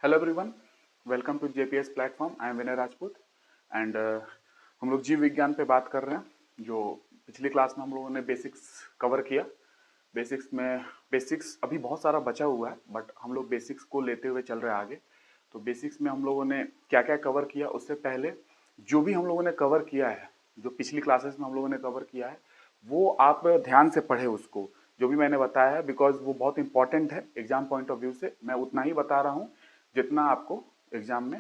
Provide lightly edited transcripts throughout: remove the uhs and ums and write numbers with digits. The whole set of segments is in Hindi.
Hello everyone, welcome to JPS platform. I am Vinay Rajput and हम लोग जीव विज्ञान पे बात कर रहे हैं। जो पिछली क्लास में हम लोगों ने बेसिक्स कवर किया। बेसिक्स अभी बहुत सारा बचा हुआ है, बट हम लोग बेसिक्स को लेते हुए चल रहे हैं आगे। तो बेसिक्स में हम लोगों ने क्या क्या कवर किया, उससे पहले जो भी हम लोगों ने कवर किया है, जो पिछली क्लासेस में हम लोगों ने कवर किया है, वो आप ध्यान से पढ़े उसको। जो भी मैंने बताया है, बिकॉज वो बहुत इंपॉर्टेंट है एग्जाम पॉइंट ऑफ व्यू से। मैं उतना ही बता रहा हूँ जितना आपको एग्जाम में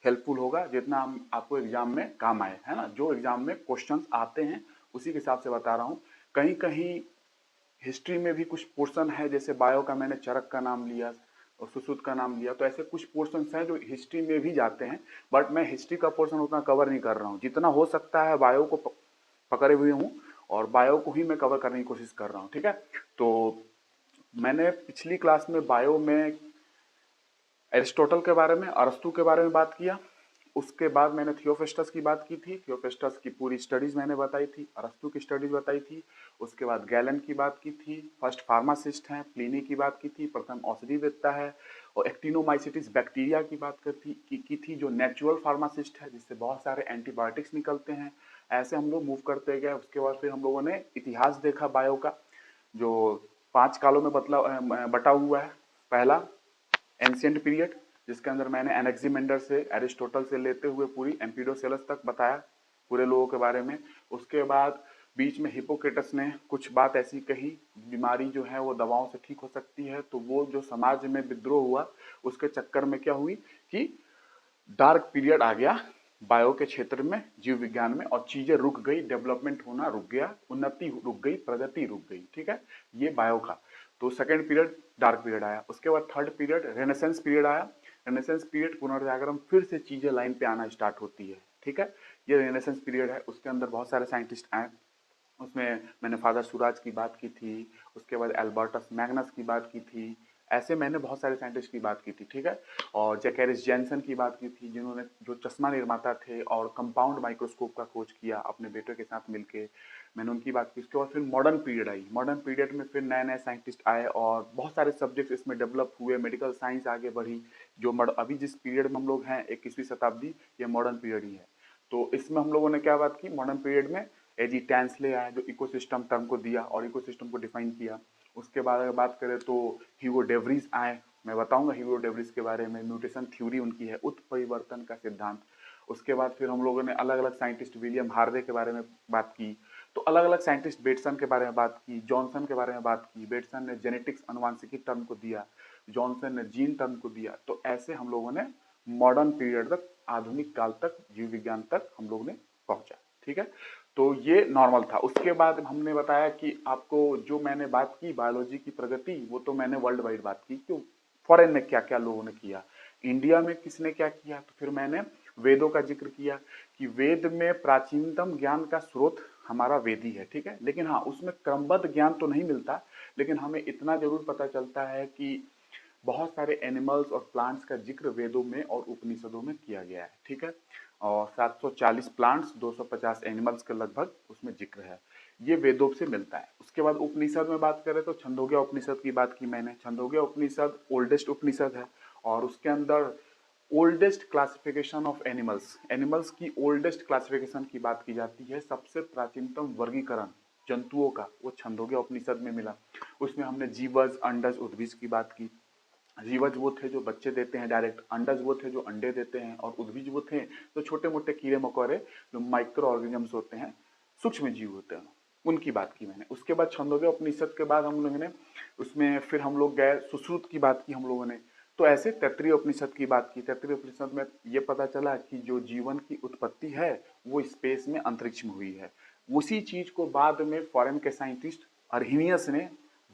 हेल्पफुल होगा, जितना आपको एग्जाम में काम आए, है ना। जो एग्जाम में क्वेश्चंस आते हैं उसी के हिसाब से बता रहा हूँ। कहीं कहीं हिस्ट्री में भी कुछ पोर्शन है, जैसे बायो का मैंने चरक का नाम लिया और सुश्रुत का नाम लिया, तो ऐसे कुछ पोर्शंस हैं जो हिस्ट्री में भी जाते हैं। बट मैं हिस्ट्री का पोर्शन उतना कवर नहीं कर रहा हूँ। जितना हो सकता है बायो को पकड़े हुए हूँ और बायो को ही मैं कवर करने की कोशिश कर रहा हूँ, ठीक है। तो मैंने पिछली क्लास में बायो में एरिस्टोटल के बारे में, अरस्तु के बारे में बात किया। उसके बाद मैंने थियोफेस्टस की बात की थी। थियोफेस्टस की पूरी स्टडीज मैंने बताई थी, अरस्तु की स्टडीज बताई थी। उसके बाद गैलन की बात की थी, फर्स्ट फार्मासिस्ट हैं। प्लिनी की बात की थी, प्रथम औषधिवेत्ता है। और एक्टिनोमाइसिटिस बैक्टीरिया की बात की थी, जो नेचुरल फार्मासिस्ट है, जिससे बहुत सारे एंटीबायोटिक्स निकलते हैं। ऐसे हम लोग मूव करते गए। उसके बाद फिर हम लोगों ने इतिहास देखा बायो का, जो 5 कालों में बटा हुआ है। पहला एंशियंट पीरियड, जिसके अंदर मैंने एनेक्सिमेंडर से, एरिस्टोटल से लेते हुए पूरी एम्पिडोसेलस तक बताया पूरे लोगों के बारे में। उसके बाद बीच में हिपोक्रेटस ने कुछ बात ऐसी कही, बीमारी जो है वो दवाओं से ठीक हो सकती है। तो वो जो समाज में विद्रोह हुआ, उसके चक्कर में क्या हुई कि डार्क पीरियड आ गया बायो के क्षेत्र में, जीव विज्ञान में, और चीजें रुक गई, डेवलपमेंट होना रुक गया, उन्नति रुक गई, प्रगति रुक गई, ठीक है। ये बायो का। तो सेकंड पीरियड डार्क पीरियड आया। उसके बाद थर्ड पीरियड रेनेसेंस पीरियड आया। रेनेसेंस पीरियड पुनर्जागरण, फिर से चीजें लाइन पे आना स्टार्ट होती है, ठीक है। ये रेनेसेंस पीरियड है। उसके अंदर बहुत सारे साइंटिस्ट आए। उसमें मैंने फादर सुराज की बात की थी। उसके बाद एल्बर्टस मैग्नस की बात की थी। ऐसे मैंने बहुत सारे साइंटिस्ट की बात की थी, ठीक है। और जैकेरिस जेनसन की बात की थी, जिन्होंने, जो चश्मा निर्माता थे और कंपाउंड माइक्रोस्कोप का खोज किया अपने बेटे के साथ मिलके, मैंने उनकी बात की। उसके बाद फिर modern period I. Modern period में फिर नए नए साइंटिस्ट आए और बहुत सारे सब्जेक्ट्स इसमें डेवलप हुए, मेडिकल साइंस आगे बढ़ी। जो अभी जिस पीरियड में हम लोग हैं, 21वीं शताब्दी, ये मॉडर्न पीरियड ही है। तो इसमें हम लोगों ने क्या बात की मॉडर्न पीरियड में, एजी टैंसले आया, जो इकोसिस्टम टर्म को दिया और इकोसिस्टम को डिफाइन किया। उसके बाद अगर बात करें तो ह्यूगो डेवरीज आए। मैं बताऊंगा ह्यूगो डेवरीज के बारे में। म्यूटेशन थ्योरी उनकी है, उत्परिवर्तन का सिद्धांत। उसके बाद फिर हम लोगों ने अलग अलग साइंटिस्ट, विलियम हार्वे के बारे में बात की। तो अलग अलग साइंटिस्ट, बेटसन के बारे में बात की, जॉनसन के बारे में बात की। बेटसन ने जेनेटिक्स, अनुवांशिकी टर्म को दिया, जॉनसन ने जीन टर्म को दिया। तो ऐसे हम लोगों ने मॉडर्न पीरियड तक, आधुनिक काल तक, जीव विज्ञान तक हम लोग ने पहुंचा, ठीक है। तो ये नॉर्मल था। उसके बाद हमने बताया कि आपको जो मैंने बात की बायोलॉजी की प्रगति, वो तो मैंने वर्ल्ड वाइड बात की, क्यों फॉरेन में क्या क्या लोगों ने किया, इंडिया में किसने क्या किया। तो फिर मैंने वेदों का जिक्र किया कि वेद में प्राचीनतम ज्ञान का स्रोत हमारा वेद ही है, ठीक है। लेकिन हाँ, उसमें क्रमबद्ध ज्ञान तो नहीं मिलता, लेकिन हमें इतना जरूर पता चलता है कि बहुत सारे एनिमल्स और प्लांट्स का जिक्र वेदों में और उपनिषदों में किया गया है, ठीक है। और 740 प्लांट्स, 250 एनिमल्स के लगभग उसमें जिक्र है। ये वेदों से मिलता है। उसके बाद उपनिषद में बात करें तो छंदोग्य उपनिषद की बात की मैंने। छंदोग्य उपनिषद ओल्डेस्ट उपनिषद है और उसके अंदर oldest classification of animals, animals की ओल्डेस्ट क्लासिफिकेशन की बात की जाती है। सबसे प्राचीनतम वर्गीकरण जंतुओं का वो छंदोग्य उपनिषद में मिला। उसमें हमने जीवज, अंडज, उद्भिज की बात की। जीवज वो थे जो बच्चे देते हैं डायरेक्ट, अंडज वो थे जो अंडे देते हैं, और उद्भिज वो थे जो छोटे मोटे कीड़े मकोड़े, जो माइक्रो ऑर्गेनिजम्स होते हैं, सूक्ष्म जीव होते हैं, उनकी बात की मैंने। उसके बाद छंदोग्य उपनिषद के बाद हम लोगों ने उसमें फिर हम लोग गए, सुश्रुत की बात की हम लोगों ने। तो ऐसे तैत्तिरीय उपनिषद की बात की। तैत्तिरीय उपनिषद में ये पता चला कि जो जीवन की उत्पत्ति है वो स्पेस में, अंतरिक्ष में हुई है। उसी चीज को बाद में फॉरेन के साइंटिस्ट अर्हीनियस ने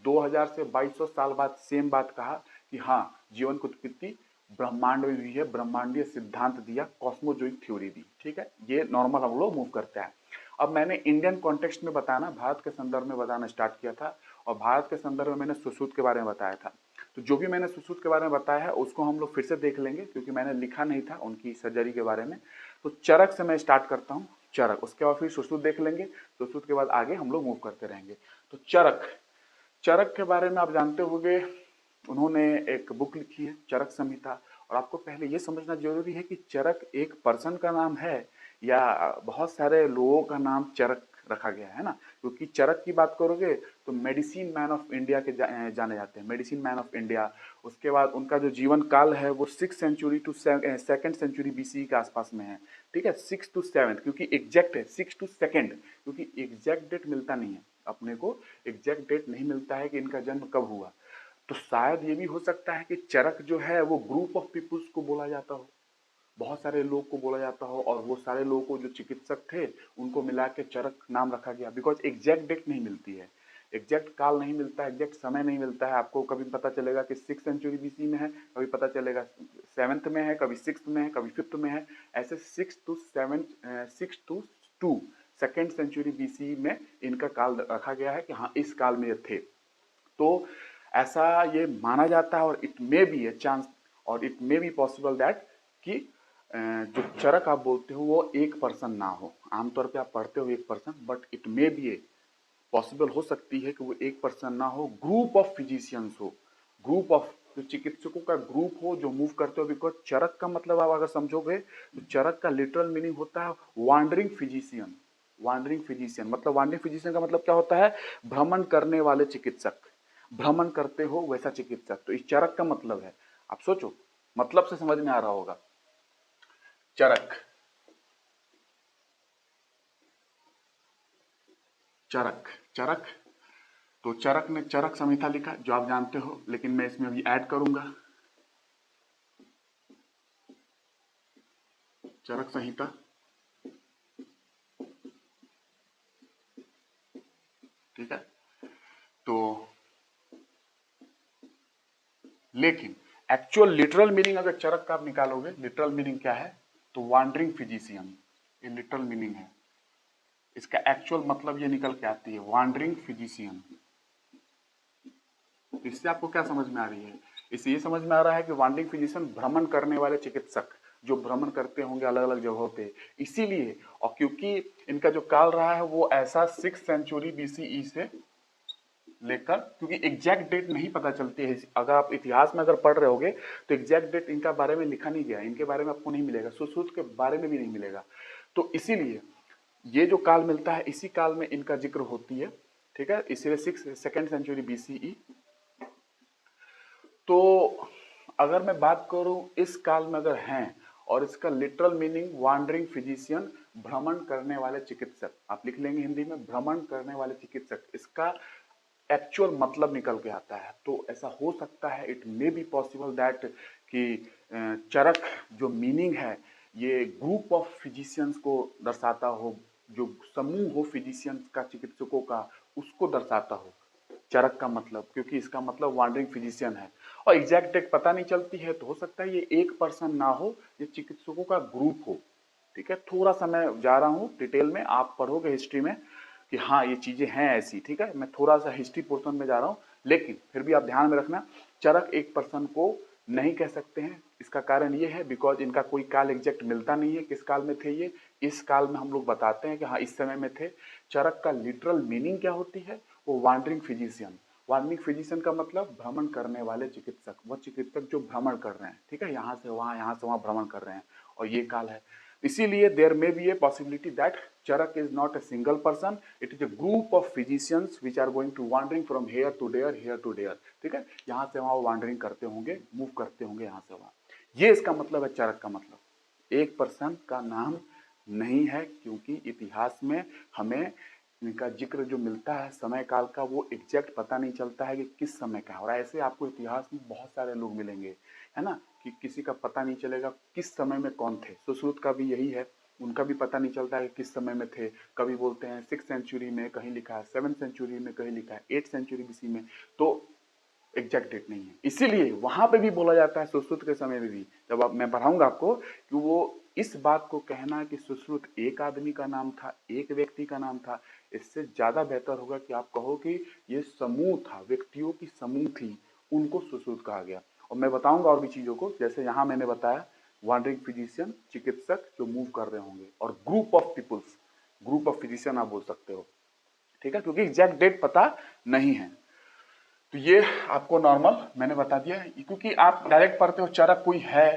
2000 से 2200 साल बाद सेम बात कहा कि हाँ, जीवन की उत्पत्ति ब्रह्मांड में हुई है, ब्रह्मांडीय सिद्धांत दिया, कॉस्मोजोइक थ्योरी दी, ठीक है। ये नॉर्मल हम लोग मूव करते हैं। अब मैंने इंडियन कॉन्टेक्स्ट में बताना, भारत के संदर्भ में बताना स्टार्ट किया था, और भारत के संदर्भ में मैंने सुश्रुत के बारे में बताया था। तो जो भी मैंने सुश्रुत के बारे में बताया है उसको हम लोग फिर से देख लेंगे, क्योंकि मैंने लिखा नहीं था उनकी सर्जरी के बारे में। तो चरक से मैं स्टार्ट करता हूँ, चरक। उसके बाद फिर सुश्रुत देख लेंगे, सुश्रुत के बाद आगे हम लोग मूव करते रहेंगे। तो चरक, चरक के बारे में आप जानते होंगे, उन्होंने एक बुक लिखी है चरक संहिता। और आपको पहले ये समझना जरूरी है कि चरक एक पर्सन का नाम है या बहुत सारे लोगों का नाम चरक रखा गया है ना। क्योंकि चरक की बात करोगे तो मेडिसिन मैन ऑफ इंडिया के जाने जाते हैं, मेडिसिन मैन ऑफ इंडिया। उसके बाद उनका जो जीवन काल है वो 6 century to 2nd century BC के आसपास में है। ठीक है, 6 to 7, क्योंकि एग्जैक्ट है 6 to 2nd, क्योंकि एग्जैक्ट डेट मिलता नहीं है अपने को, एग्जैक्ट डेट नहीं मिलता है कि इनका जन्म कब हुआ। तो शायद ये भी हो सकता है कि चरक जो है वो ग्रुप ऑफ पीपुल्स को बोला जाता हो, बहुत सारे लोग को बोला जाता हो, और वो सारे लोगों को जो चिकित्सक थे उनको मिला के चरक नाम रखा गया। बिकॉज एग्जैक्ट डेट नहीं मिलती है, एग्जैक्ट काल नहीं मिलता है, एग्जैक्ट समय नहीं मिलता है। आपको कभी पता चलेगा कि 6 सेंचुरी बीसी में है, कभी पता चलेगा 7th में है, कभी 6th में है, कभी 5th में है। ऐसे 6 to 2 सेंचुरी बीसी में इनका काल रखा गया है कि हाँ इस काल में ये थे। तो ऐसा ये माना जाता है, और it may be a chance, और it may be possible that कि जो चरक आप बोलते हो वो एक पर्सन ना हो। आमतौर पे आप पढ़ते हो एक person, but it may be a possible हो सकती है कि वो एक पर्सन ना हो, ग्रुप ऑफ फिजिशियंस हो, ग्रुप ऑफ जो चिकित्सकों का ग्रुप हो जो मूव करते हो। बिकॉज चरक का मतलब आप अगर समझोगे तो चरक का लिटरल मीनिंग होता है वांडरिंग फिजिशियन। वांडरिंग फिजिशियन मतलब, वांडरिंग फिजिशियन का मतलब क्या होता है? भ्रमण करने वाले चिकित्सक, भ्रमण करते हो वैसा चिकित्सक। तो इस चरक का मतलब है, आप सोचो, मतलब से समझ में आ रहा होगा। चरक, चरक, चरक। तो चरक ने चरक संहिता लिखा जो आप जानते हो, लेकिन मैं इसमें अभी ऐड करूंगा चरक संहिता। ठीक है, तो लेकिन एक्चुअल लिटरल मीनिंग अगर चरक का आप निकालोगे, लिटरल मीनिंग क्या है? तो वांडरिंग फिजिशियन, ये लिटरल मीनिंग है। इसका एक्चुअल मतलब ये निकल के आती है वांडरिंग फिजिशियन। इससे आपको क्या समझ में आ रही है? इससे ये समझ में आ रहा है कि वांडरिंग फिजिशियन भ्रमण करने वाले चिकित्सक, जो भ्रमण करते होंगे अलग अलग जगहों पे। इसीलिए, और क्योंकि इनका जो काल रहा है वो ऐसा 6 सेंचुरी बीसीई से लेकर, क्योंकि एग्जैक्ट डेट नहीं पता चलती है। अगर आप इतिहास में अगर पढ़ रहे होगे तो एग्जैक्ट डेट इनका बारे में लिखा नहीं गया, इनके बारे में आपको नहीं मिलेगा, सुश्रुत के बारे में भी नहीं मिलेगा। तो इसीलिए ये जो काल मिलता है इसी काल में इनका जिक्र होती है। ठीक है, इसीलिए 2nd सेंचुरी बीसीई। तो अगर मैं बात करूं इस काल में अगर हैं, और इसका लिटरल मीनिंग वांडरिंग फिजिशियन, भ्रमण करने वाले चिकित्सक, आप लिख लेंगे हिंदी में भ्रमण करने वाले चिकित्सक, इसका एक्चुअल मतलब निकल के आता है। तो ऐसा हो सकता है, it may be possible that कि चरक जो मीनिंग है ये ग्रुप ऑफ फिजिशियंस को दर्शाता हो, जो समूह हो फिजिशियंस का, चिकित्सकों का, उसको दर्शाता हो चरक का मतलब, क्योंकि इसका मतलब वांडरिंग फिजिशियन है। और एग्जैक्ट डेट पता नहीं चलती है, तो हो सकता है ये एक पर्सन ना हो, ये चिकित्सकों का ग्रुप हो। ठीक है, थोड़ा सा मैं जा रहा हूँ डिटेल में, आप पढ़ोगे हिस्ट्री में कि हाँ ये चीजें हैं ऐसी। ठीक है, मैं थोड़ा सा हिस्ट्री पोर्शन में जा रहा हूँ, लेकिन फिर भी आप ध्यान में रखना, चरक एक पर्सन को नहीं कह सकते हैं। इसका कारण ये है बिकॉज इनका कोई काल एग्जैक्ट मिलता नहीं है, किस काल में थे ये। इस काल में हम लोग बताते हैं कि हाँ इस समय में थे। चरक का लिटरल मीनिंग क्या होती है? वो वांडरिंग फिजिशियन। वांडरिंग फिजिशियन का मतलब भ्रमण करने वाले चिकित्सक, वो चिकित्सक जो भ्रमण कर रहे हैं। ठीक है, यहाँ से वहाँ भ्रमण कर रहे हैं, और ये काल है। इसीलिए there may be a possibility that Charak is not a single person, it is a group of physicians which are going to wandering from here to there, here to there. ठीक है, यहाँ से वहाँ वो वांडरिंग करते होंगे, मूव करते होंगे यहाँ से वहाँ। ये इसका मतलब है चरक का मतलब। एक पर्सन का नाम नहीं है, क्योंकि इतिहास में हमें इनका जिक्र जो मिलता है समय काल का, वो एग्जैक्ट पता नहीं चलता है कि किस समय का है। और ऐसे आपको इतिहास में बहुत सारे लोग मिलेंगे, है ना, कि किसी का पता नहीं चलेगा किस समय में कौन थे। सुश्रुत का भी यही है, उनका भी पता नहीं चलता है कि किस समय में थे। कभी बोलते हैं 6 सेंचुरी में, कहीं लिखा है 7th सेंचुरी में, कहीं लिखा है 8 सेंचुरी बीसी में। तो एग्जैक्ट डेट नहीं है। इसीलिए वहां पे भी बोला जाता है सुश्रुत के समय में भी, जब आप मैं पढ़ाऊंगा आपको, कि वो इस बात को कहना कि सुश्रुत एक आदमी का नाम था, एक व्यक्ति का नाम था, इससे ज्यादा बेहतर होगा कि आप कहो कि ये समूह था, व्यक्तियों की समूह थी, उनको सुश्रुत कहा गया। और मैं बताऊंगा और भी चीजों को, जैसे यहां मैंने बताया वांडरिंग फिजिशियन, चिकित्सक जो मूव कर रहे होंगे, और group of peoples, group of physician आप बोल सकते हो। ठीक है, क्योंकि एग्जैक्ट डेट पता नहीं है। तो ये आपको नॉर्मल मैंने बता दिया है, क्योंकि आप डायरेक्ट पढ़ते हो चरक कोई है,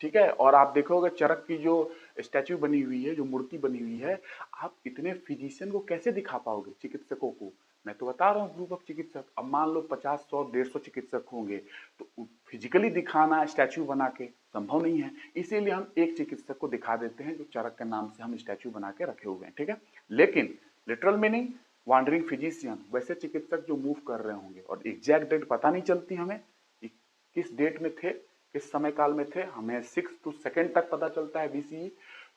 ठीक है, और आप देखोगे चरक की जो स्टैच्यू बनी हुई है, जो मूर्ति बनी हुई है, आप इतने फिजिशियन को कैसे दिखा पाओगे, चिकित्सकों को। मैं तो बता रहा हूँ ग्रुप ऑफ चिकित्सक, अब मान लो 50, 100, 150 चिकित्सक होंगे, तो फिजिकली दिखाना स्टैच्यू बना के संभव नहीं है, इसीलिए हम एक चिकित्सक को दिखा देते हैं, जो चरक के नाम से हम स्टैच्यू बना के रखे हुए हैं, ठीक है। लेकिन लिटरल मीनिंग वॉन्डरिंग फिजिशियन, वैसे चिकित्सक जो मूव कर रहे होंगे, और एग्जैक्ट डेट पता नहीं चलती हमें किस डेट में थे, किस समय काल में थे, हमें 6 to 2 तक पता चलता है बीसीई,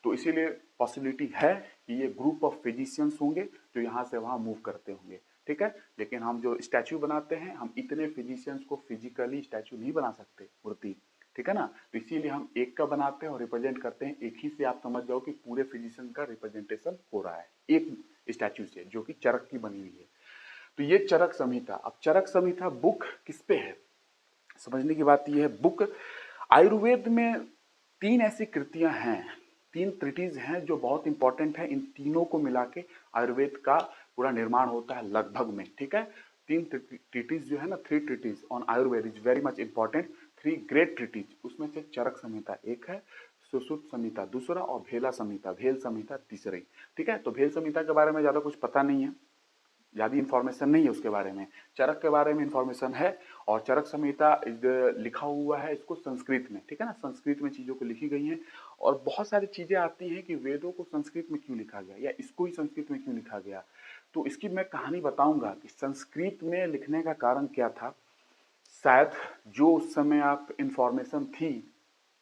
तो इसीलिए पॉसिबिलिटी है कि ये ग्रुप ऑफ फिजिशियंस होंगे जो यहाँ से वहाँ मूव करते होंगे, ठीक है। लेकिन हम जो स्टैच्यू बनाते हैं, हम इतने फिजिशियंस को फिजिकली स्टैच्यू नहीं बना सकते मूर्ति, ठीक है ना, तो इसीलिए हम एक का बनाते हैं और रिप्रेजेंट करते हैं, एक ही से आप समझ जाओ कि पूरे फिजिशियन का रिप्रेजेंटेशन हो रहा है एक स्टैच्यू से, जो कि चरक की बनी हुई है। तो ये चरक संहिता। अब चरक संहिता बुक किस पे है, समझने की बात यह है, बुक आयुर्वेद में 3 ऐसी कृतियां हैं, 3 ट्रिटीज हैं जो बहुत इंपॉर्टेंट है, इन तीनों को मिला के आयुर्वेद का पूरा निर्माण होता है लगभग में, ठीक है। 3 ट्रिटीज जो है ना, 3 treatises on Ayurveda is very much important, 3 great treatises, उसमें से चरक संहिता एक है, सुश्रुत संहिता दूसरा, और भेला संहिता, भेल संहिता तीसरी, ठीक है। तो भेल संहिता के बारे में ज्यादा कुछ पता नहीं है, ज़्यादा इंफॉर्मेशन नहीं है उसके बारे में, चरक के बारे में इंफॉर्मेशन है, और चरक संहिता लिखा हुआ है इसको संस्कृत में, ठीक है ना, संस्कृत में चीज़ों को लिखी गई हैं, और बहुत सारी चीज़ें आती हैं कि वेदों को संस्कृत में क्यों लिखा गया, या इसको ही संस्कृत में क्यों लिखा गया, तो इसकी मैं कहानी बताऊंगा कि संस्कृत में लिखने का कारण क्या था। शायद जो उस समय आप इंफॉर्मेशन थी,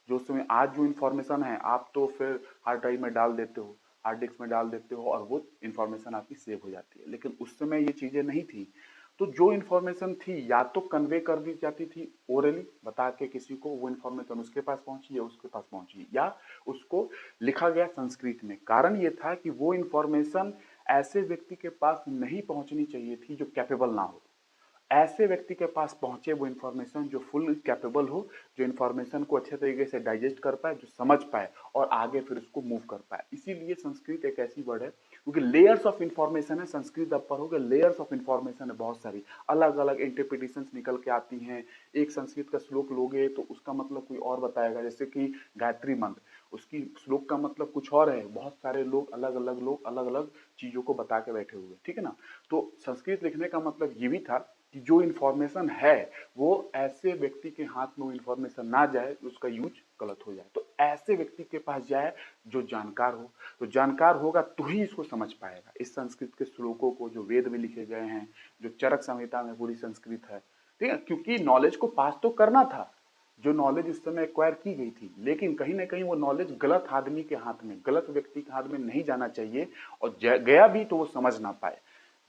जो उस समय आज जो इंफॉर्मेशन है, आप तो फिर हार्ड ड्राइव में डाल देते हो, हार्ड डिस्क में डाल देते हो, और वो इंफॉर्मेशन आपकी सेव हो जाती है, लेकिन उस समय ये चीज़ें नहीं थी। तो जो इंफॉर्मेशन थी या तो कन्वे कर दी जाती थी ओरली, बता के किसी को, वो इंफॉर्मेशन उसके पास पहुंची या उसके पास पहुंची, या उसको लिखा गया संस्कृत में। कारण ये था कि वो इंफॉर्मेशन ऐसे व्यक्ति के पास नहीं पहुंचनी चाहिए थी जो कैपेबल ना हो, ऐसे व्यक्ति के पास पहुंचे वो इन्फॉर्मेशन जो फुल कैपेबल हो, जो इन्फॉर्मेशन को अच्छे तरीके से डाइजेस्ट कर पाए, जो समझ पाए, और आगे फिर उसको मूव कर पाए। इसीलिए संस्कृत एक ऐसी वर्ड है, क्योंकि लेयर्स ऑफ इन्फॉर्मेशन है, संस्कृत अब पढ़ोगे लेयर्स ऑफ इन्फॉर्मेशन है, बहुत सारी अलग अलग इंटरप्रिटेशन निकल के आती हैं। एक संस्कृत का श्लोक लोगे तो उसका मतलब कोई और बताएगा, जैसे कि गायत्री मंत्र, उसकी श्लोक का मतलब कुछ और है, बहुत सारे लोग अलग अलग चीजों को बता के बैठे हुए, ठीक है ना। तो संस्कृत लिखने का मतलब ये भी था कि जो इन्फॉर्मेशन है वो ऐसे व्यक्ति के हाथ में वो इन्फॉर्मेशन ना जाए, उसका यूज गलत हो जाए, तो ऐसे व्यक्ति के पास जाए जो जानकार हो, तो जानकार होगा तो ही इसको समझ पाएगा, इस संस्कृत के श्लोकों को जो वेद में लिखे गए हैं, जो चरक संहिता में पूरी संस्कृत है, ठीक है, क्योंकि नॉलेज को पास तो करना था, जो नॉलेज उस समय एक्वायर की गई थी, लेकिन कहीं ना कहीं वो नॉलेज गलत आदमी के हाथ में, गलत व्यक्ति के हाथ में नहीं जाना चाहिए, और गया भी तो वो समझ ना पाए।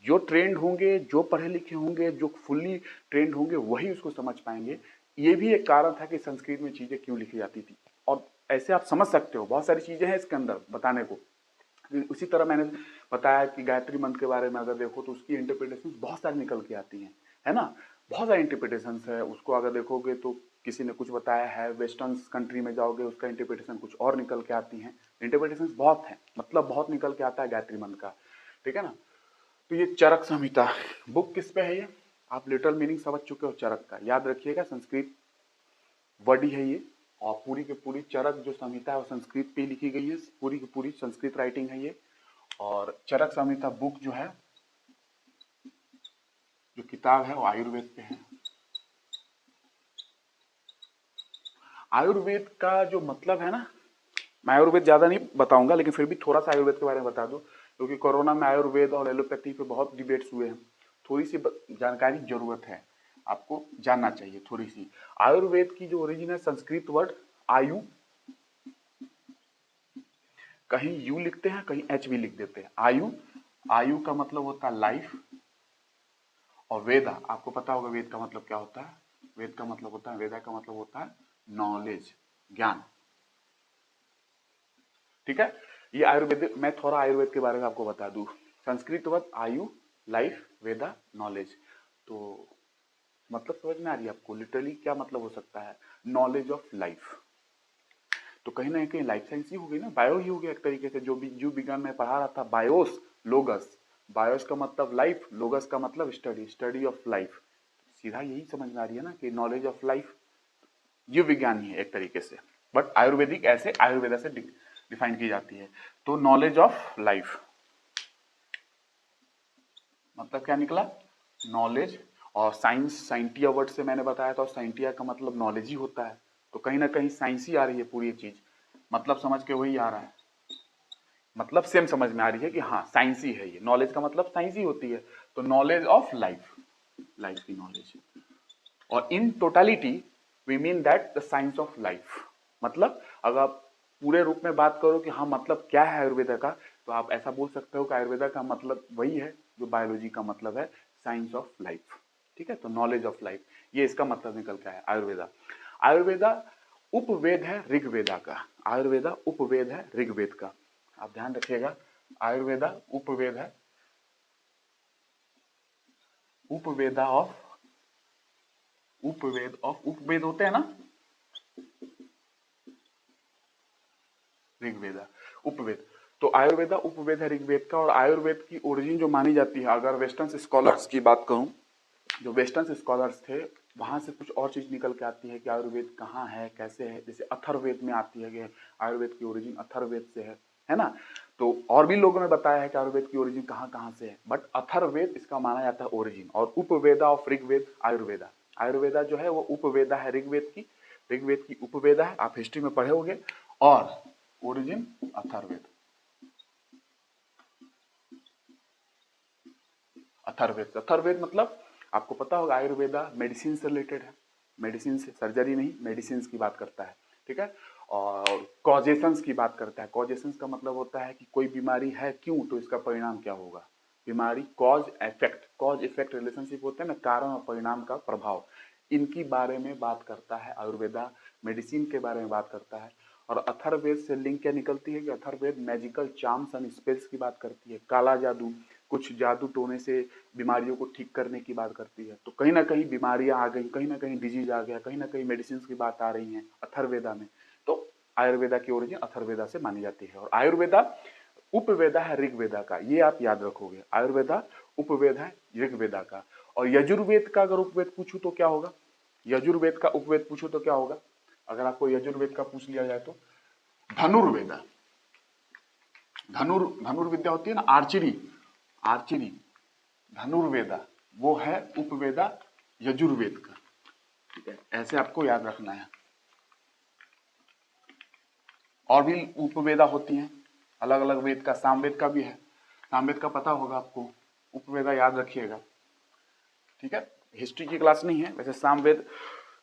जो ट्रेंड होंगे, जो पढ़े लिखे होंगे, जो फुल्ली ट्रेंड होंगे, वही उसको समझ पाएंगे। ये भी एक कारण था कि संस्कृत में चीजें क्यों लिखी जाती थी, और ऐसे आप समझ सकते हो बहुत सारी चीजें हैं इसके अंदर बताने को। उसी तरह मैंने बताया कि गायत्री मंत्र के बारे में अगर देखो तो उसकी इंटरप्रिटेशन बहुत सारी निकल के आती हैं, है ना, बहुत सारी इंटरप्रिटेशन है, उसको अगर देखोगे तो किसी ने कुछ बताया है, वेस्टर्न कंट्री में जाओगे उसका इंटरप्रिटेशन कुछ और निकल के आती हैं, इंटरप्रिटेशन बहुत है, मतलब बहुत निकल के आता है गायत्री मंत्र का, ठीक है ना। तो ये चरक संहिता बुक किस पे है, ये आप लिटरल मीनिंग समझ चुके हो चरक का, याद रखिएगा संस्कृत वर्ड ही है ये, और पूरी की पूरी चरक जो संहिता है वो संस्कृत पे लिखी गई है, पूरी की पूरी संस्कृत राइटिंग है ये। और चरक संहिता बुक जो है, जो किताब है वो आयुर्वेद पे है। आयुर्वेद का जो मतलब है ना, मैं आयुर्वेद ज्यादा नहीं बताऊंगा, लेकिन फिर भी थोड़ा सा आयुर्वेद के बारे में बता दूं, क्योंकि कोरोना में आयुर्वेद और एलोपैथी पे बहुत डिबेट्स हुए हैं, थोड़ी सी जानकारी जरूरत है, आपको जानना चाहिए थोड़ी सी। आयुर्वेद की जो ओरिजिन है, संस्कृत वर्ड आयु, कहीं यू लिखते हैं कहीं एच भी लिख देते हैं, आयु, आयु का मतलब होता है लाइफ, और वेदा आपको पता होगा वेद का मतलब क्या होता है, वेद का मतलब होता है, वेदा का मतलब होता है नॉलेज, ज्ञान, ठीक है। ये आयुर्वेद, मैं थोड़ा आयुर्वेद के बारे में आपको बता दूं, संस्कृत वर्ड आयु, लाइफ, वेदा, नॉलेज, तो मतलब समझ में आ रही है आपको लिटरली क्या मतलब हो सकता है, नॉलेज ऑफ लाइफ, तो कहीं ना कहीं लाइफ साइंस ही हो गई ना, बायो ही हो गया एक तरीके से, जो भी जीव विज्ञान में पढ़ा रहा था, बायोस लोगस, बायोस का मतलब लाइफ, लोगस का मतलब स्टडी, स्टडी ऑफ लाइफ, सीधा यही समझ में आ रही है ना कि नॉलेज ऑफ लाइफ जीव विज्ञान ही है एक तरीके से, बट आयुर्वेदिक ऐसे आयुर्वेदा से डिफाइन की जाती है। तो नॉलेज ऑफ लाइफ मतलब क्या निकला, नॉलेज। और साइंस, साइंटिया वर्ड से मैंने बताया था, और साइंटिया का मतलब नॉलेज ही होता है, तो कहीं ना कहीं साइंस ही आ रही है पूरी चीज, मतलब समझ के वही आ रहा है, मतलब सेम समझ में आ रही है कि हाँ साइंस ही है ये, नॉलेज का मतलब साइंस ही होती है। तो नॉलेज ऑफ लाइफ, लाइफ की नॉलेज। और in totality we mean that the science of life, मतलब अगर आप पूरे रूप में बात करो कि हाँ मतलब क्या है आयुर्वेदा का, तो आप ऐसा बोल सकते हो कि आयुर्वेदा का मतलब वही है जो बायोलॉजी का मतलब है, साइंस ऑफ लाइफ। ठीक है, तो नॉलेज ऑफ लाइफ, ये इसका मतलब निकल के है आयुर्वेदा। आयुर्वेदा उपवेद है ऋग्वेदा का, आयुर्वेदा उपवेद है ऋग्वेद का, आप ध्यान रखिएगा। आयुर्वेदा उपवेद है, उपवेदा ऑफ, उपवेद ऑफ, उपवेद होते हैं ना ऋग्वेदा, उपवेद। तो आयुर्वेदा उपवेद है ऋग्वेद का। और आयुर्वेद की ओरिजिन जो मानी जाती है, अगर वेस्टर्न स्कॉलर्स की बात कहूं, जो वेस्टर्न स्कॉलर्स थे वहां से कुछ और चीज निकल के आती है कि आयुर्वेद कहाँ है कैसे है। जैसे अथर्ववेद में आती है कि आयुर्वेद की ओरिजिन अथर्ववेद से है ना। तो और भी लोगों ने बताया है कि आयुर्वेद की ओरिजिन कहाँ कहाँ से है, बट अथर्ववेद इसका माना जाता है ओरिजिन। और उपवेदा ऑफ ऋग्वेद आयुर्वेदा, आयुर्वेदा जो है वो उपवेदा है ऋग्वेद की, ऋग्वेद की उपवेदा है, आप हिस्ट्री में पढ़े होंगे। और ओरिजिन अथर्ववेद, अथर्ववेद। अथर्ववेद मतलब आपको पता होगा आयुर्वेदा मेडिसिन से रिलेटेड है, मेडिसिन से, सर्जरी नहीं, मेडिसिन की बात करता है। ठीक है, और कॉजेशंस की बात करता है। कॉजेशंस का मतलब होता है कि कोई बीमारी है क्यों, तो इसका परिणाम क्या होगा। बीमारी cause effect, cause effect relationship होते हैं ना, कारण और परिणाम का प्रभाव, इनकी बारे में बात करता है आयुर्वेदा। मेडिसिन के बारे में बात करता है। और अथर्ववेद से लिंक क्या निकलती है कि Atharvaveda magical charms and spells की बात करती है, काला जादू, कुछ जादू टोने से बीमारियों को ठीक करने की बात करती है। तो कहीं ना कहीं बीमारियां आ गई, कहीं ना कहीं डिजीज आ गया, कहीं ना कहीं मेडिसिन की बात आ रही है अथर्ववेदा में। तो आयुर्वेदा की ओरिजिन अथर्ववेदा से मानी जाती है। और आयुर्वेदा उपवेदा है ऋग्वेदा का, ये आप याद रखोगे, आयुर्वेदा उपवेद है ऋग्वेदा का। और यजुर्वेद का अगर उपवेद पूछूं तो क्या होगा, यजुर्वेद का उपवेद पूछूं तो क्या होगा, अगर आपको यजुर्वेद का पूछ लिया जाए तो धनुर्वेदा, धनुर्विद्या होती है ना, आर्चरी, आर्चरी, धनुर्वेदा वो है उपवेदा यजुर्वेद का। ठीक है, ऐसे आपको याद रखना है। और भी उपवेदा होती हैं, अलग अलग वेद का, सामवेद का भी है, सामवेद का पता होगा आपको, उपवेदा याद रखिएगा। ठीक है, हिस्ट्री की क्लास नहीं है वैसे, सामवेद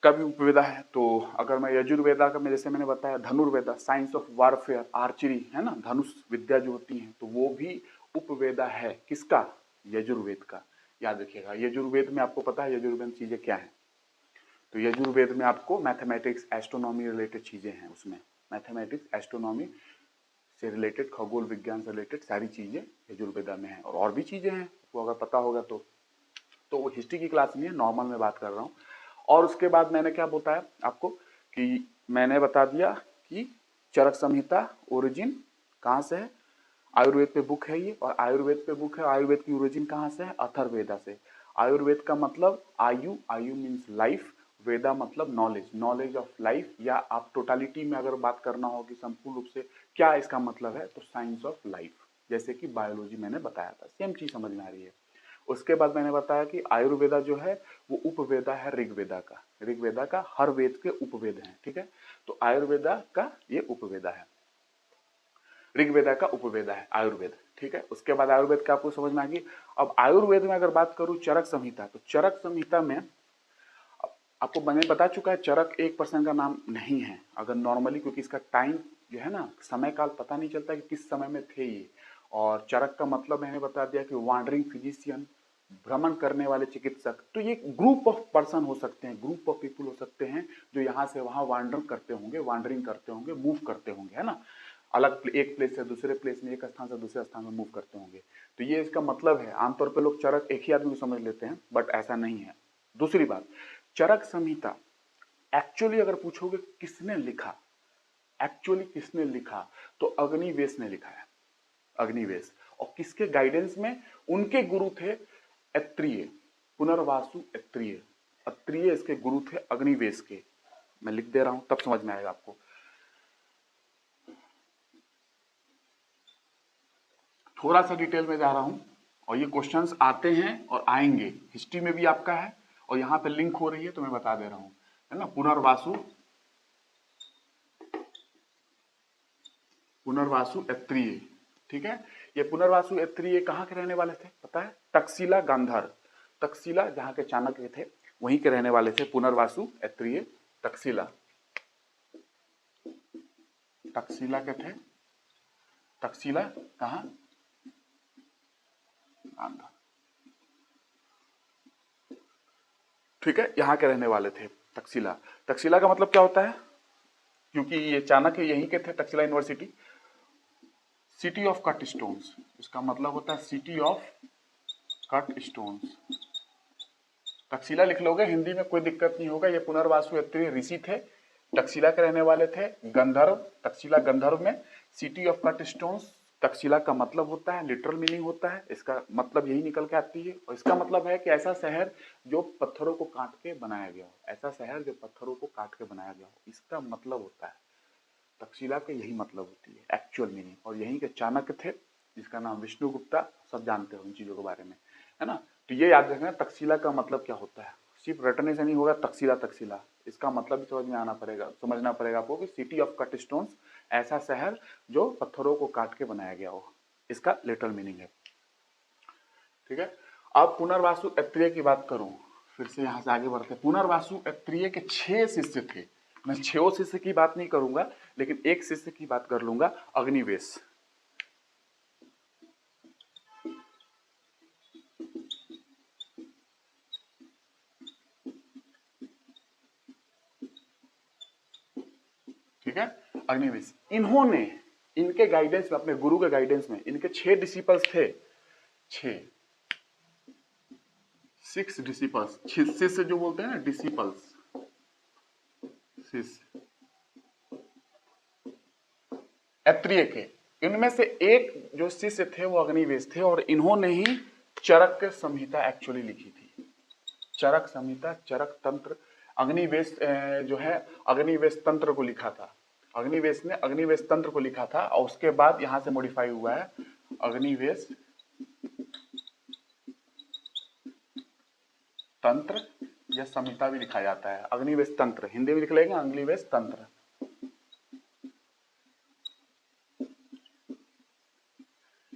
का भी उपवेदा है। तो अगर मैं यजुर्वेदा का, जैसे मैंने बताया धनुर्वेदा, साइंस ऑफ वारफेयर, आर्चरी है ना, धनुष विद्या जो होती है, तो वो भी उपवेदा है किसका, यजुर्वेद का। याद रखिएगा, यजुर्वेद में आपको पता है यजुर्वेद चीजें क्या है, तो यजुर्वेद में आपको मैथमेटिक्स एस्ट्रोनॉमी रिलेटेड चीजें हैं, उसमें मैथमेटिक्स एस्ट्रोनॉमी से रिलेटेड, खगोल विज्ञान से रिलेटेड सारी चीजें यजुर्वेदा में है। और भी चीजें हैं वो अगर पता होगा तो वो हिस्ट्री की क्लास में है, नॉर्मल में बात कर रहा हूँ। और उसके बाद मैंने क्या बताया आपको कि मैंने बता दिया कि चरक संहिता ओरिजिन कहाँ से है, आयुर्वेद पे बुक है ये, और आयुर्वेद पे बुक है, आयुर्वेद की ओरिजिन कहाँ से है, अथर्ववेदा से। आयुर्वेद का मतलब आयु, आयु मीन्स लाइफ, वेदा मतलब नॉलेज, नॉलेज ऑफ लाइफ, या आप टोटालिटी में अगर बात करना हो कि संपूर्ण रूप से क्या इसका मतलब है, तो साइंस ऑफ लाइफ, जैसे कि बायोलॉजी मैंने बताया था, सेम चीज समझ में आ रही है। उसके बाद मैंने बताया कि आयुर्वेदा जो है वो उपवेदा है ऋग्वेदा का, ऋग्वेदा का हर वेद के उपवेद हैं। ठीक है, तो आयुर्वेदा का ये उपवेदा है, ऋग्वेदा का उपवेदा है आयुर्वेद। ठीक है, उसके बाद आयुर्वेद का आपको समझ में आ गई। अब आयुर्वेद में अगर बात करूं चरक संहिता, तो चरक संहिता में आपको मैंने बता चुका है, चरक एक पर्सन का नाम नहीं है अगर नॉर्मली, क्योंकि इसका टाइम जो है ना, समय काल पता नहीं चलता कि किस समय में थे ये। और चरक का मतलब मैंने बता दिया कि वांडरिंग फिजिशियन, भ्रमण करने वाले चिकित्सक। तो ये ग्रुप ऑफ पर्सन हो सकते हैं, ग्रुप ऑफ पीपुल हो सकते हैं जो यहाँ से वहां वांडर करते होंगे, वांडरिंग करते होंगे, मूव करते होंगे, है ना, अलग एक प्लेस से दूसरे प्लेस में, एक स्थान से दूसरे स्थान में मूव करते होंगे। तो ये इसका मतलब है। आमतौर पर लोग चरक एक ही आदमी को समझ लेते हैं, बट ऐसा नहीं है। दूसरी बात, चरक संहिता एक्चुअली अगर पूछोगे किसने लिखा, एक्चुअली किसने लिखा, तो अग्निवेश ने लिखा है, अग्निवेश। और किसके गाइडेंस में, उनके गुरु थे ऐत्रेय, पुनर्वासु ऐत्रेय। अत्रिय इसके गुरु थे अग्निवेश के। मैं लिख दे रहा हूं तब समझ में आएगा आपको। थोड़ा सा डिटेल में जा रहा हूं और ये क्वेश्चंस आते हैं और आएंगे, हिस्ट्री में भी आपका है और यहाँ पे लिंक हो रही है तो मैं बता दे रहा हूं, है ना। पुनर्वासु ऐत्रेय, ठीक है। ये पुनर्वासु ऐत्रेय कहाँ के रहने वाले थे पता है? तक्षशिला गांधार, तक्षशिला जहाँ के चाणक्य थे वहीं के रहने वाले थे पुनर्वासु ऐत्रेय। तक्षशिला, तक्षशिला के थे, तक्षशिला कहाँ? गांधार, ठीक है, यहाँ के रहने वाले थे तक्षशिला। तक्षशिला का मतलब क्या होता है? क्योंकि ये चाणक्य यहीं के थे, Takshashila university. City of cut stones, इसका मतलब होता है city of cut stones. Takshashila लिख लोगे, हिंदी में कोई दिक्कत नहीं होगा। ये पुनर्वासु ऐत्रेय ऋषि थे, तक्षशिला के रहने वाले थे, गंधर्व, तक्षशिला गंधर्व में। City of cut stones, Takshashila का मतलब होता है, लिटरल मीनिंग होता है, इसका मतलब यही निकल के आती है। और इसका मतलब है कि ऐसा शहर जो पत्थरों को काट के बनाया गया हो, ऐसा शहर जो पत्थरों को काट के बनाया गया हो, इसका मतलब होता है तक्षशिला का, यही मतलब होती है एक्चुअल मीनिंग। और यहीं के चाणक्य थे जिसका नाम विष्णुगुप्ता, सब जानते हो इन चीजों के बारे में, है ना। तो ये याद रखना तक्षशिला का मतलब क्या होता है, सिर्फ रटने से नहीं होगा। तक्षशिला तक्षशिला इसका मतलब भी समझ में आना पड़ेगा, समझना पड़ेगा आपको कि सिटी ऑफ कट स्टोन्स, ऐसा शहर जो पत्थरों को काट के बनाया गया हो, इसका लिटरल मीनिंग है, ठीक है। अब पुनर्वासु ऐत्रेय की बात करूं, फिर से यहां से आगे बढ़ते हैं। पुनर्वासु ऐत्रेय के 6 शिष्य थे। मैं 6 शिष्य की बात नहीं करूंगा, लेकिन एक शिष्य की बात कर लूंगा, अग्निवेश। ठीक है, अग्निवेश। इन्होंने, इनके गाइडेंस में, अपने गुरु के गाइडेंस में, इनके 6 डिसिपल्स थे, 6 डिसिपल्स, शिष्य जो बोलते हैं ना, डिसिपल्स, शिष्य ऐत्रेय के। इनमें से एक जो शिष्य थे वो अग्निवेश थे, और इन्होंने ही चरक संहिता एक्चुअली लिखी थी। चरक संहिता, चरक तंत्र, अग्निवेश जो है अग्निवेश तंत्र को लिखा था। अग्निवेश ने अग्निवेश तंत्र को लिखा था, और उसके बाद यहां से मॉडिफाई हुआ है अग्निवेश तंत्र, या संहिता भी लिखा जाता है। अग्निवेश तंत्र हिंदी में लिख लेंगे, अग्निवेश तंत्र।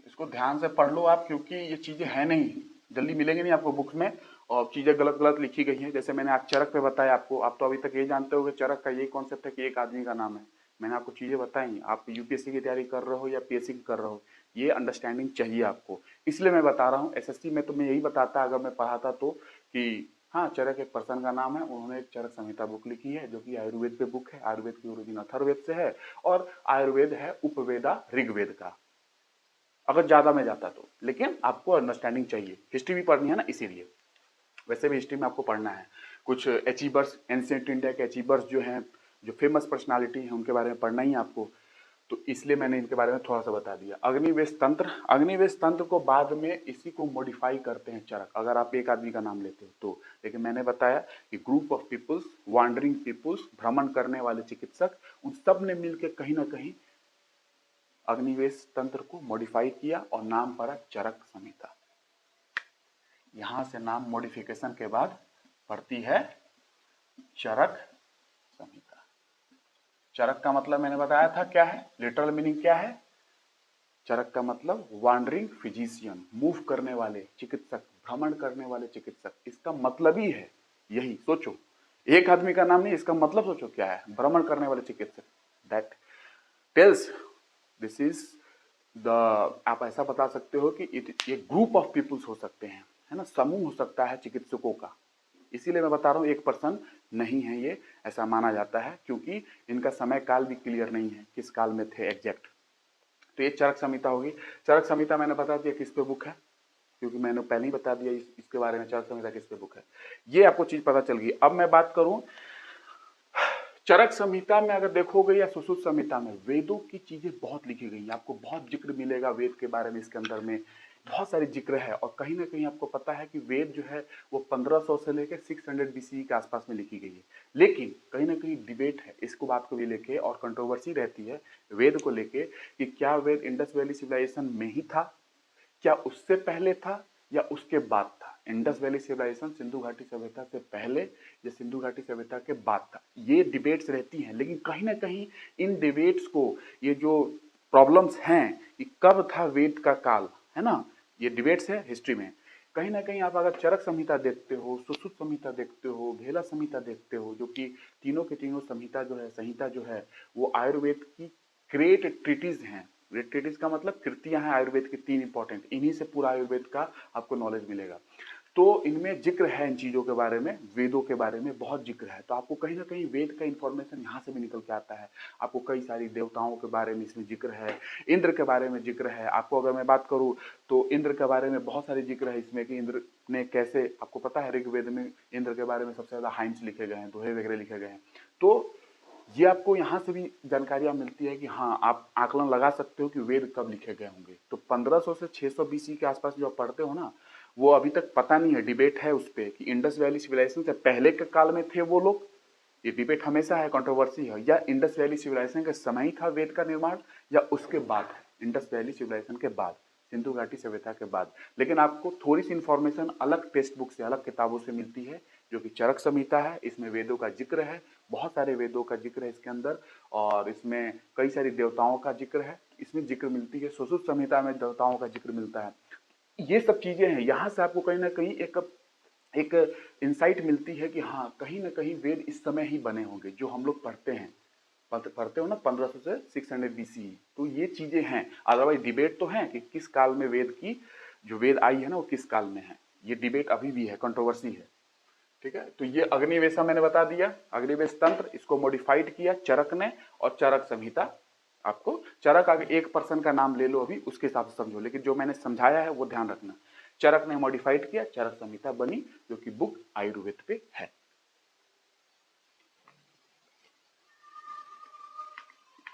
इसको ध्यान से पढ़ लो आप, क्योंकि ये चीजें है नहीं, जल्दी मिलेंगे नहीं आपको बुक में, और चीजें गलत गलत लिखी गई हैं। जैसे मैंने आज चरक पे बताया आपको, आप तो अभी तक ये जानते हो कि चरक का यही कॉन्सेप्ट है कि एक आदमी का नाम है। मैंने आपको चीजें बताई, आप यूपीएससी की तैयारी कर रहे हो या पीएससी की कर रहे हो, ये अंडरस्टैंडिंग चाहिए आपको, इसलिए मैं बता रहा हूँ। एसएससी में तो मैं यही बताता अगर मैं पढ़ाता तो, कि हाँ चरक एक पर्सन का नाम है, उन्होंने एक चरक संहिता बुक लिखी है जो कि आयुर्वेद पे बुक है। आयुर्वेद की ओरिजिन अथर्ववेद से है, और आयुर्वेद है उपवेदा ऋग्वेद का, अगर ज्यादा में जाता तो। लेकिन आपको अंडरस्टैंडिंग चाहिए, हिस्ट्री भी पढ़नी है ना, इसीलिए। वैसे भी हिस्ट्री में आपको पढ़ना है कुछ अचीवर्स, एंशिएंट इंडिया के अचीवर्स जो हैं, जो फेमस पर्सनालिटी हैं, उनके बारे में पढ़ना ही आपको, तो इसलिए मैंने इनके बारे में थोड़ा सा बता दिया। अग्निवेश तंत्र, अग्निवेश तंत्र को बाद में इसी को मॉडिफाई करते हैं चरक, अगर आप एक आदमी का नाम लेते हो तो। लेकिन मैंने बताया कि group of peoples, wandering peoples, भ्रमण करने वाले चिकित्सक, उन सब ने मिलकर कहीं ना कहीं अग्निवेश तंत्र को मॉडिफाई किया और नाम पड़ा चरक संहिता। यहां से नाम मॉडिफिकेशन के बाद पड़ती है चरक संहिता। चरक का मतलब मैंने बताया था क्या है, लिटरल मीनिंग क्या है। चरक का मतलब वांडरिंग फिजिशियन, मूव करने वाले चिकित्सक, भ्रमण करने वाले चिकित्सक, इसका मतलब ही है यही। सोचो, एक आदमी का नाम नहीं, इसका मतलब सोचो क्या है, भ्रमण करने वाले चिकित्सक। That tells this is the, आप ऐसा बता सकते हो कि ये ग्रुप ऑफ पीपुल्स हो सकते हैं, है ना, समूह हो सकता है चिकित्सकों का। इसीलिए मैं बता रहा हूँ एक पर्सन नहीं है ये, ऐसा माना जाता है, क्योंकि इनका समय काल भी क्लियर नहीं है किस काल में थे एग्जैक्ट। तो ये चरक संहिता होगी। चरक संहिता मैंने बता दिया किस पे बुक है, क्योंकि मैंने पहले ही बता दिया इसके बारे में, चरक संहिता किस पे बुक है, ये आपको चीज पता चल गई। अब मैं बात करूं चरक संहिता में, अगर देखोगे या सुश्रुत संहिता में वेदों की चीजें बहुत लिखी गई हैं, आपको बहुत जिक्र मिलेगा वेद के बारे में इसके अंदर में। बहुत सारे जिक्र है। और कहीं ना कहीं आपको पता है कि वेद जो है वो 1500 से लेकर 600 बीसी के आसपास में लिखी गई है। लेकिन कहीं ना कहीं डिबेट है इसको बात को भी लेके, और कंट्रोवर्सी रहती है वेद को लेके कि क्या वेद इंडस वैली सिविलाइजेशन में ही था, क्या उससे पहले था, या उसके बाद था। इंडस वैली सिविलाइजेशन सिंधु घाटी सभ्यता से पहले या सिंधु घाटी सभ्यता के बाद था। ये डिबेट्स रहती हैं, लेकिन कहीं ना कहीं इन डिबेट्स को, ये जो प्रॉब्लम्स हैं कि कब था वेद का काल, है ना, ये डिबेट्स है हिस्ट्री में। कहीं ना कहीं आप अगर चरक संहिता देखते हो, सुश्रुत संहिता देखते हो, भेला संहिता देखते हो, जो कि तीनों के तीनों संहिता जो है वो आयुर्वेद की ग्रेट ट्रीटीज हैं। ग्रेट ट्रीटीज का मतलब कृतियां हैं आयुर्वेद की 3 इंपॉर्टेंट, इन्हीं से पूरा आयुर्वेद का आपको नॉलेज मिलेगा। तो इनमें जिक्र है इन चीजों के बारे में, वेदों के बारे में बहुत जिक्र है। तो आपको कहीं ना कहीं वेद का इंफॉर्मेशन यहाँ से भी निकल के आता है। आपको कई सारी देवताओं के बारे में इसमें जिक्र है, इंद्र के बारे में जिक्र है। आपको अगर मैं बात करूँ तो इंद्र के बारे में बहुत सारे जिक्र है इसमें कि इंद्र ने कैसे, आपको पता है ऋग्वेद में इंद्र के बारे में सबसे ज्यादा हाइम्स लिखे गए हैं, दोहे वगैरह लिखे गए हैं। तो ये आपको यहाँ से भी जानकारियां मिलती है कि हाँ, आप आकलन लगा सकते हो कि वेद कब लिखे गए होंगे। तो 1500 से 600 बीसी के आसपास जो आप पढ़ते हो ना, वो अभी तक पता नहीं है, डिबेट है उस पर कि इंडस वैली सिविलाइजेशन से पहले के काल में थे वो लोग। ये डिबेट हमेशा है, कंट्रोवर्सी है, या इंडस वैली सिविलाइजेशन के समय ही था वेद का निर्माण, या उसके बाद है, इंडस वैली सिविलाइजेशन के बाद, सिंधु घाटी सभ्यता के बाद। लेकिन आपको थोड़ी सी इंफॉर्मेशन अलग टेक्स्ट बुक से, अलग किताबों से मिलती है, जो कि चरक संहिता है। इसमें वेदों का जिक्र है, बहुत सारे वेदों का जिक्र है इसके अंदर, और इसमें कई सारी देवताओं का जिक्र है, इसमें जिक्र मिलती है। सुश्रुत संहिता में देवताओं का जिक्र मिलता है। ये सब चीजें हैं, यहाँ से आपको कहीं ना कहीं एक एक इंसाइट मिलती है कि हाँ, कहीं ना कहीं वेद इस समय ही बने होंगे जो हम लोग पढ़ते हैं, पढ़ते हो ना 1500 से 600 बीसी। तो ये चीजें हैं। अदरवाइज डिबेट तो है कि किस काल में वेद की, जो वेद आई है ना, वो किस काल में है। ये डिबेट अभी भी है, कंट्रोवर्सी है। ठीक है, तो ये अग्निवेशा मैंने बता दिया, अग्निवेश तंत्र, इसको मॉडिफाइड किया चरक ने, और चरक संहिता। आपको चरक आगे एक पर्सन का नाम ले लो, अभी उसके हिसाब से समझो, लेकिन जो मैंने समझाया है वो ध्यान रखना। चरक ने मॉडिफाइड किया, चरक संहिता बनी, जो कि बुक आयुर्वेद पे है।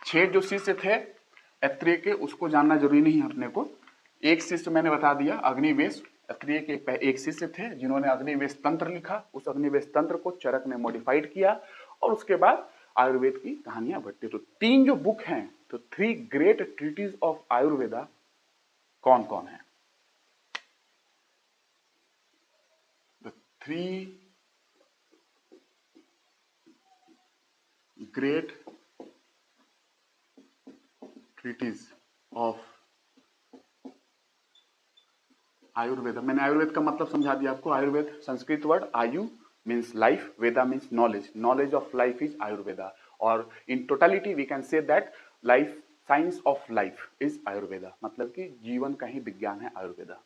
6 जो शिष्य थे अत्रेय के, उसको जानना जरूरी नहीं है अपने को। एक शिष्य मैंने बता दिया, अग्निवेश। अत्रेय के एक शिष्य थे जिन्होंने अग्निवेश तंत्र लिखा। उस अग्निवेश तंत्र को चरक ने मॉडिफाइड किया, और उसके बाद आयुर्वेद की कहानियां बढ़ती। तो 3 जो बुक हैं, तो 3 ग्रेट ट्रीटीज ऑफ आयुर्वेदा कौन कौन है? The 3 great treatise of Ayurveda. मैंने आयुर्वेद का मतलब समझा दिया आपको। आयुर्वेद संस्कृत वर्ड आयु मीन्स लाइफ, वेदा means knowledge, knowledge of life is Ayurveda. और in totality we can say that life, science of life is Ayurveda, मतलब कि जीवन का ही विज्ञान है आयुर्वेदा।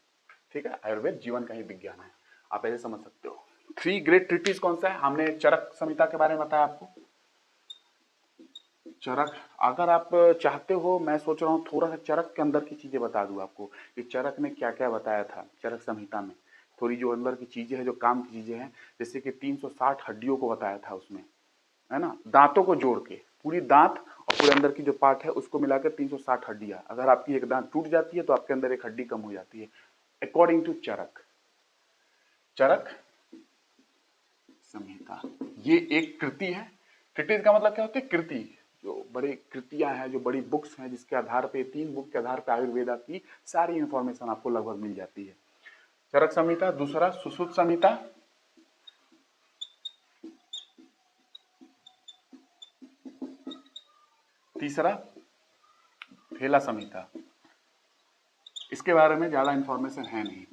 ठीक है, आयुर्वेद जीवन का ही विज्ञान है, आप ऐसे समझ सकते हो। 3 ग्रेट ट्रीटीज कौन सा है? हमने चरक संहिता के बारे में बताया आपको। चरक, अगर आप चाहते हो, मैं सोच रहा हूँ थोड़ा सा चरक के अंदर की चीजें बता दूं आपको कि चरक ने क्या क्या बताया था चरक संहिता में। थोड़ी जो अंदर की चीजें हैं, जो काम की चीजें हैं, जैसे कि 360 हड्डियों को बताया था उसमें, है ना, दांतों को जोड़ के, पूरी दांत और पूरे अंदर की जो पार्ट है उसको मिलाकर 360 हड्डियां। अगर आपकी एक दांत टूट जाती है तो आपके अंदर एक हड्डी कम हो जाती है, अकॉर्डिंग टू चरक। चरक संहिता ये एक कृति है। कृति का मतलब क्या होता है? कृति, जो बड़ी कृतियां हैं, जो बड़ी बुक्स हैं, जिसके आधार पे, 3 बुक के आधार पे आयुर्वेदा की सारी इंफॉर्मेशन आपको लगभग मिल जाती है। चरक संहिता। दूसरा सुश्रुत संहिता। तीसरा भेला संहिता। इसके बारे में ज्यादा इंफॉर्मेशन है नहीं,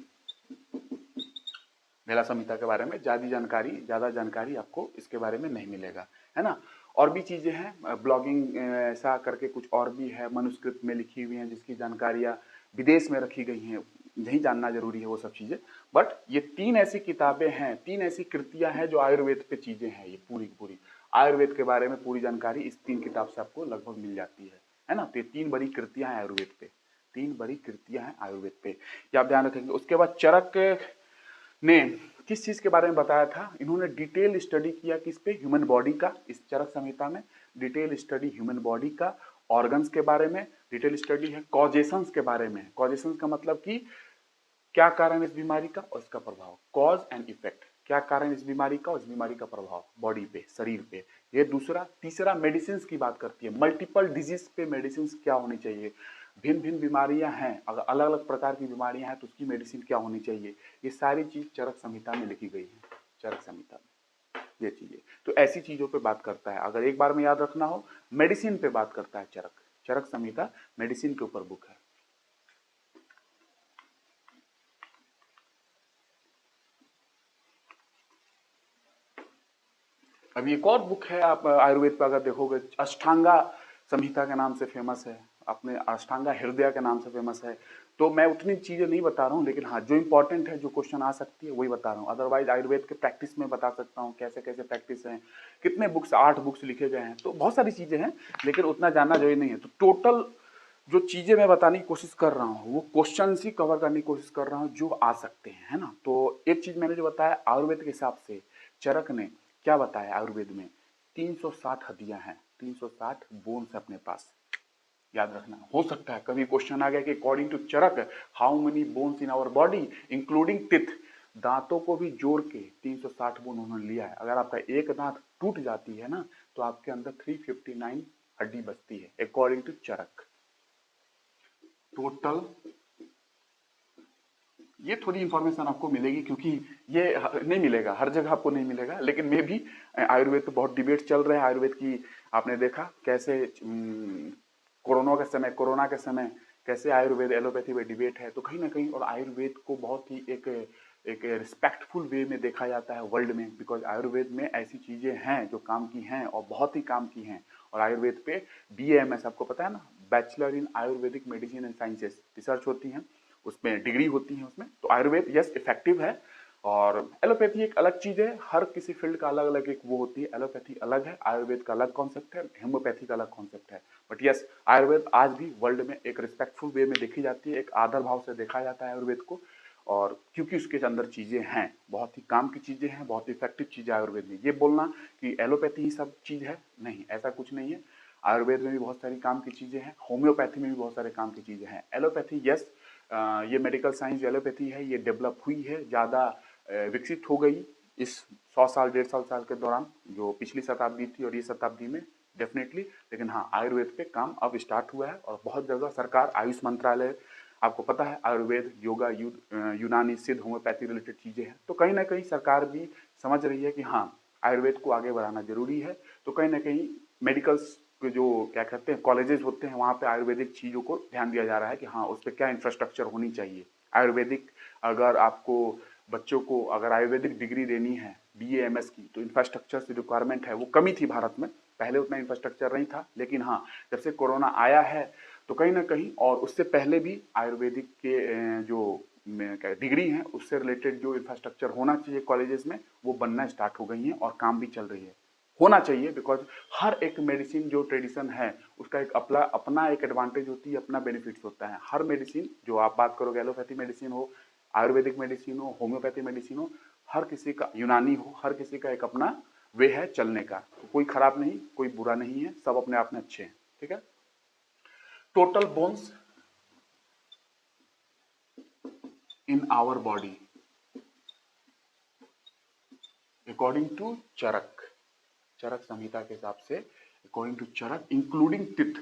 भेला संहिता के बारे में ज्यादा जानकारी आपको इसके बारे में नहीं मिलेगा, है ना। और भी चीजें हैं, ब्लॉगिंग ऐसा करके कुछ और भी है, मनुस्कृत में लिखी हुई हैं, जिसकी जानकारियां विदेश में रखी गई हैं, नहीं जानना जरूरी है वो सब चीजें। बट ये 3 ऐसी किताबें हैं, 3 ऐसी कृतियां हैं जो आयुर्वेद पे चीजें हैं। ये पूरी पूरी आयुर्वेद के बारे में पूरी जानकारी इस 3 किताब से आपको लगभग मिल जाती है ना। तो ये 3 बड़ी कृतियां हैं आयुर्वेद पे, 3 बड़ी कृतियां हैं आयुर्वेद पे, ये आप ध्यान रखेंगे। उसके बाद चरक ने किस चीज के बारे में बताया था? इन्होंने डिटेल स्टडी किया किस पे? ह्यूमन बॉडी का। इस चरक संहिता में डिटेल स्टडी ह्यूमन बॉडी का, ऑर्गन्स के बारे में डिटेल स्टडी है, कॉजेशंस के बारे में। कॉजेशंस का मतलब कि क्या कारण इस बीमारी का और इसका प्रभाव, कॉज एंड इफेक्ट, क्या कारण इस बीमारी का और इस बीमारी का प्रभाव बॉडी पे, शरीर पे। ये दूसरा। तीसरा मेडिसिन की बात करती है, मल्टीपल डिजीज पे मेडिसिन क्या होनी चाहिए, भिन्न भिन्न बीमारियां हैं, अगर अलग अलग प्रकार की बीमारियां हैं तो उसकी मेडिसिन क्या होनी चाहिए, ये सारी चीज चरक संहिता में लिखी गई है, चरक संहिता में ये चीजें। तो ऐसी चीजों पे बात करता है, अगर एक बार में याद रखना हो, मेडिसिन पे बात करता है चरक, चरक संहिता मेडिसिन के ऊपर बुक है। अभी एक और बुक है, आप आयुर्वेद पे अगर देखोगे, अष्टांगा संहिता के नाम से फेमस है, अपने अष्टांगा हृदय के नाम से फेमस है। तो मैं उतनी चीजें नहीं बता रहा हूँ, लेकिन हाँ जो इंपॉर्टेंट है, जो क्वेश्चन आ सकती है वही बता रहा हूँ। अदरवाइज आयुर्वेद के प्रैक्टिस में बता सकता हूँ कैसे कैसे प्रैक्टिस है, कितने बुक्स, 8 बुक्स लिखे गए हैं, तो बहुत सारी चीजें हैं, लेकिन उतना जानना जरूरी नहीं है। तो टोटल जो चीजें मैं बताने की कोशिश कर रहा हूँ वो क्वेश्चन ही कवर करने की कोशिश कर रहा हूँ जो आ सकते हैं, है ना। तो एक चीज मैंने जो बताया आयुर्वेद के हिसाब से, चरक ने क्या बताया आयुर्वेद में, 360 हड्डियां हैं, 360 बोन्स अपने पास, याद रखना। हो सकता है कभी क्वेश्चन आ गया कि according to Charak how many bones in our body including teeth, दांतों को भी जोड़ के 360 बोन उन्होंने लिया है। अगर आपका एक दांत टूट जाती है ना तो आपके अंदर 359 हड्डी बचती है अकॉर्डिंग टू चरक। टोटल ये थोड़ी इंफॉर्मेशन आपको मिलेगी, क्योंकि ये नहीं मिलेगा हर जगह, आपको नहीं मिलेगा, लेकिन मे भी आयुर्वेद पे बहुत डिबेट चल रहे हैं आयुर्वेद की। आपने देखा कैसे कोरोना के समय कैसे आयुर्वेद एलोपैथी पे डिबेट है, तो कहीं ना कहीं, और आयुर्वेद को बहुत ही एक रिस्पेक्टफुल वे में देखा जाता है वर्ल्ड में, बिकॉज आयुर्वेद में ऐसी चीजें हैं जो काम की हैं और बहुत ही काम की हैं। और आयुर्वेद पे BAMS आपको पता है ना, bachelor in Ayurvedic medicine and sciences research होती है, उसमें डिग्री होती है उसमें। तो आयुर्वेद यस इफेक्टिव है, और एलोपैथी एक अलग चीज है, हर किसी फील्ड का अलग अलग एक वो होती है। एलोपैथी अलग है, आयुर्वेद का अलग कॉन्सेप्ट है, होम्योपैथी का अलग कॉन्सेप्ट है। बट यस आयुर्वेद आज भी वर्ल्ड में एक रिस्पेक्टफुल वे में देखी जाती है, एक आदर भाव से देखा जाता है आयुर्वेद को। और क्योंकि उसके अंदर चीजें हैं, बहुत ही काम की चीजें हैं, बहुत इफेक्टिव चीजें आयुर्वेद में। ये बोलना कि एलोपैथी ही सब चीज है, नहीं, ऐसा कुछ नहीं है। आयुर्वेद में भी बहुत सारी काम की चीजें हैं, होम्योपैथी में भी बहुत सारे काम की चीजें हैं। एलोपैथी यस, ये मेडिकल साइंस एलोपैथी है, ये डेवलप हुई है, ज़्यादा विकसित हो गई इस 100 साल 150 साल के दौरान, जो पिछली शताब्दी थी और ये शताब्दी में डेफिनेटली। लेकिन हाँ आयुर्वेद पे काम अब स्टार्ट हुआ है, और बहुत जगह सरकार, आयुष मंत्रालय, आपको पता है आयुर्वेद, योगा, यूनानी, सिद्ध, होम्योपैथी रिलेटेड चीज़ें हैं। तो कहीं ना कहीं सरकार भी समझ रही है कि हाँ आयुर्वेद को आगे बढ़ाना जरूरी है। तो कहीं ना कहीं मेडिकल्स के जो क्या कहते हैं कॉलेजेस होते हैं, वहाँ पे आयुर्वेदिक चीज़ों को ध्यान दिया जा रहा है कि हाँ उस पर क्या इंफ्रास्ट्रक्चर होनी चाहिए। आयुर्वेदिक, अगर आपको बच्चों को अगर आयुर्वेदिक डिग्री देनी है BAMS की, तो इंफ्रास्ट्रक्चर की रिक्वायरमेंट है, वो कमी थी भारत में, पहले उतना इंफ्रास्ट्रक्चर नहीं था। लेकिन हाँ जब से कोरोना आया है तो कहीं ना कहीं, और उससे पहले भी आयुर्वेदिक के जो डिग्री है उससे रिलेटेड जो इंफ्रास्ट्रक्चर होना चाहिए कॉलेजेस में, वो बनना स्टार्ट हो गई है और काम भी चल रही है, होना चाहिए। बिकॉज हर एक मेडिसिन जो ट्रेडिशन है उसका एक अपना अपना एक एडवांटेज होती है, अपना बेनिफिट्स होता है। हर मेडिसिन जो आप बात करोगे, एलोपैथी मेडिसिन हो, आयुर्वेदिक मेडिसिन हो, होम्योपैथी मेडिसिन हो, हर किसी का, यूनानी हो, हर किसी का एक अपना वे है चलने का। तो कोई खराब नहीं, कोई बुरा नहीं है, सब अपने आप में अच्छे हैं, ठीक है। Total bones in our body according to Charak, Charak Samhita के हिसाब से, according to Charak including teeth,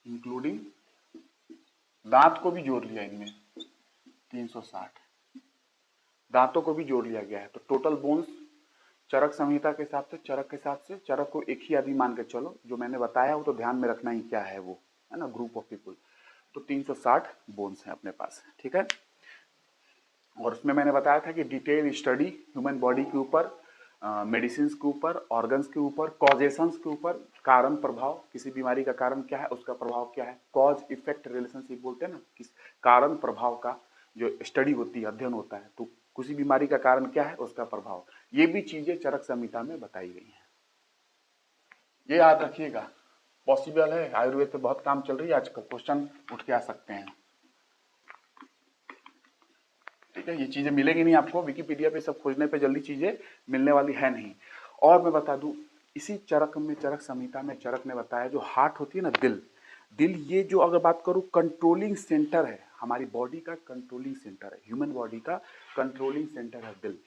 including दांत को भी जोड़ लिया इनमें, 360 दांतों को भी जोड़ लिया गया है। तो टोटल बोन्स चरक संहिता के हिसाब से, चरक के हिसाब से, चरक को एक ही आदमी मान के चलो, जो मैंने बताया वो तो ध्यान में रखना ही क्या है वो, है ना, ग्रुप ऑफ पीपुल। तो 360 बोन्स हैं अपने पास, ठीक है। और उसमें मैंने बताया था कि डिटेल स्टडी ह्यूमन बॉडी के ऊपर, मेडिसिन के ऊपर, ऑर्गन्स के ऊपर, कॉजेशंस के ऊपर, कारण प्रभाव, किसी बीमारी का कारण क्या है, उसका प्रभाव क्या है, कॉज इफेक्ट रिलेशनशिप बोलते हैं ना, किस कारण प्रभाव का जो स्टडी होती है, अध्ययन होता है, तो किसी बीमारी का कारण क्या है, उसका प्रभाव, ये भी चीजें चरक संहिता में बताई गई हैं। ये याद रखिएगा, पॉसिबल है, आयुर्वेद पे बहुत काम चल रही है आजकल, क्वेश्चन उठ के आ सकते हैं, ठीक है। ये चीजें मिलेगी नहीं आपको विकिपीडिया पे, सब खोजने पे जल्दी चीजें मिलने वाली है नहीं। और मैं बता दूं, इसी चरक में, चरक संहिता में चरक ने बताया जो हार्ट होती है ना, दिल, दिल ये जो अगर बात करूँ कंट्रोलिंग सेंटर है, हमारी बॉडी का कंट्रोलिंग सेंटर है, ह्यूमन बॉडी का कंट्रोलिंग सेंटर है दिल।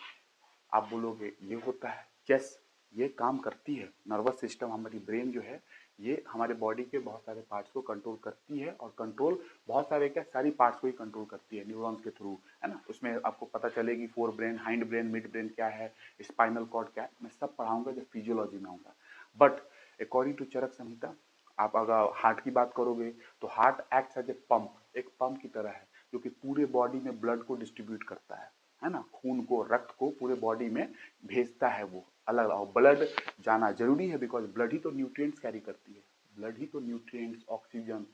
आप बोलोगे ये होता है, यस ये काम करती है। नर्वस सिस्टम हमारी ब्रेन जो है ये हमारे बॉडी के बहुत सारे पार्ट्स को कंट्रोल करती है, और कंट्रोल बहुत सारे क्या सारी पार्ट्स को ही कंट्रोल करती है न्यूरॉन्स के थ्रू, है ना। उसमें आपको पता चलेगी fore brain, hind brain, mid brain क्या है, स्पाइनल कॉर्ड क्या है, मैं सब पढ़ाऊंगा जब फिजियोलॉजी में आऊंगा। But according to Charak Samhita आप अगर हार्ट की बात करोगे तो heart acts as a pump, एक पंप की तरह है जो कि पूरे बॉडी में ब्लड को डिस्ट्रीब्यूट करता है ना, खून को, रक्त को पूरे बॉडी में भेजता है वो अलग अलग। ब्लड जाना जरूरी है बिकॉज ब्लड ही तो न्यूट्रिएंट्स कैरी करती है, ब्लड ही तो न्यूट्रिएंट्स, ऑक्सीजन,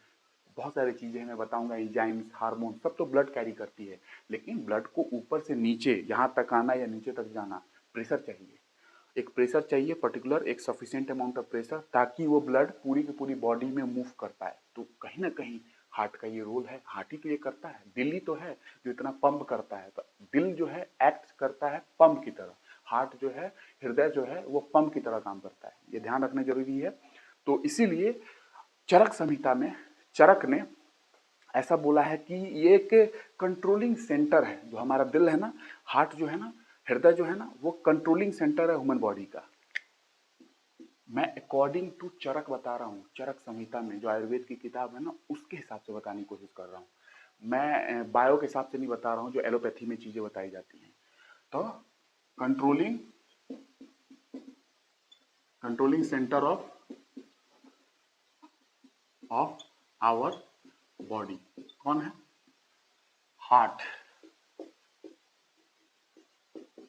बहुत सारी चीजें हैं मैं बताऊंगा, एंजाइम्स, हार्मोन, सब तो ब्लड कैरी करती है। लेकिन ब्लड को ऊपर से नीचे यहाँ तक आना या नीचे तक जाना प्रेशर चाहिए, एक प्रेशर चाहिए पर्टिकुलर, एक सफिशिएंट अमाउंट ऑफ प्रेशर, ताकि वो ब्लड पूरी की पूरी बॉडी में मूव कर पाए। तो कहीं ना कहीं हार्ट का ये रोल है, हार्ट ही तो ये करता है, दिल ही तो है जो इतना पंप करता है। तो दिल जो है एक्ट करता है पंप की तरह, हार्ट जो है, हृदय जो है वो पंप की तरह काम करता है, ये ध्यान रखना जरूरी है। तो इसीलिए चरक संहिता में चरक ने ऐसा बोला है कि ये एक कंट्रोलिंग सेंटर है, जो हमारा दिल है ना, हार्ट जो है ना, हृदय जो है ना, वो कंट्रोलिंग सेंटर है ह्यूमन बॉडी का। मैं अकॉर्डिंग टू चरक बता रहा हूँ, चरक संहिता में जो आयुर्वेद की किताब है ना उसके हिसाब से बताने की कोशिश कर रहा हूँ, मैं बायो के हिसाब से नहीं बता रहा हूँ जो एलोपैथी में चीजें बताई जाती हैं। तो controlling controlling centre of our body कौन है? Heart.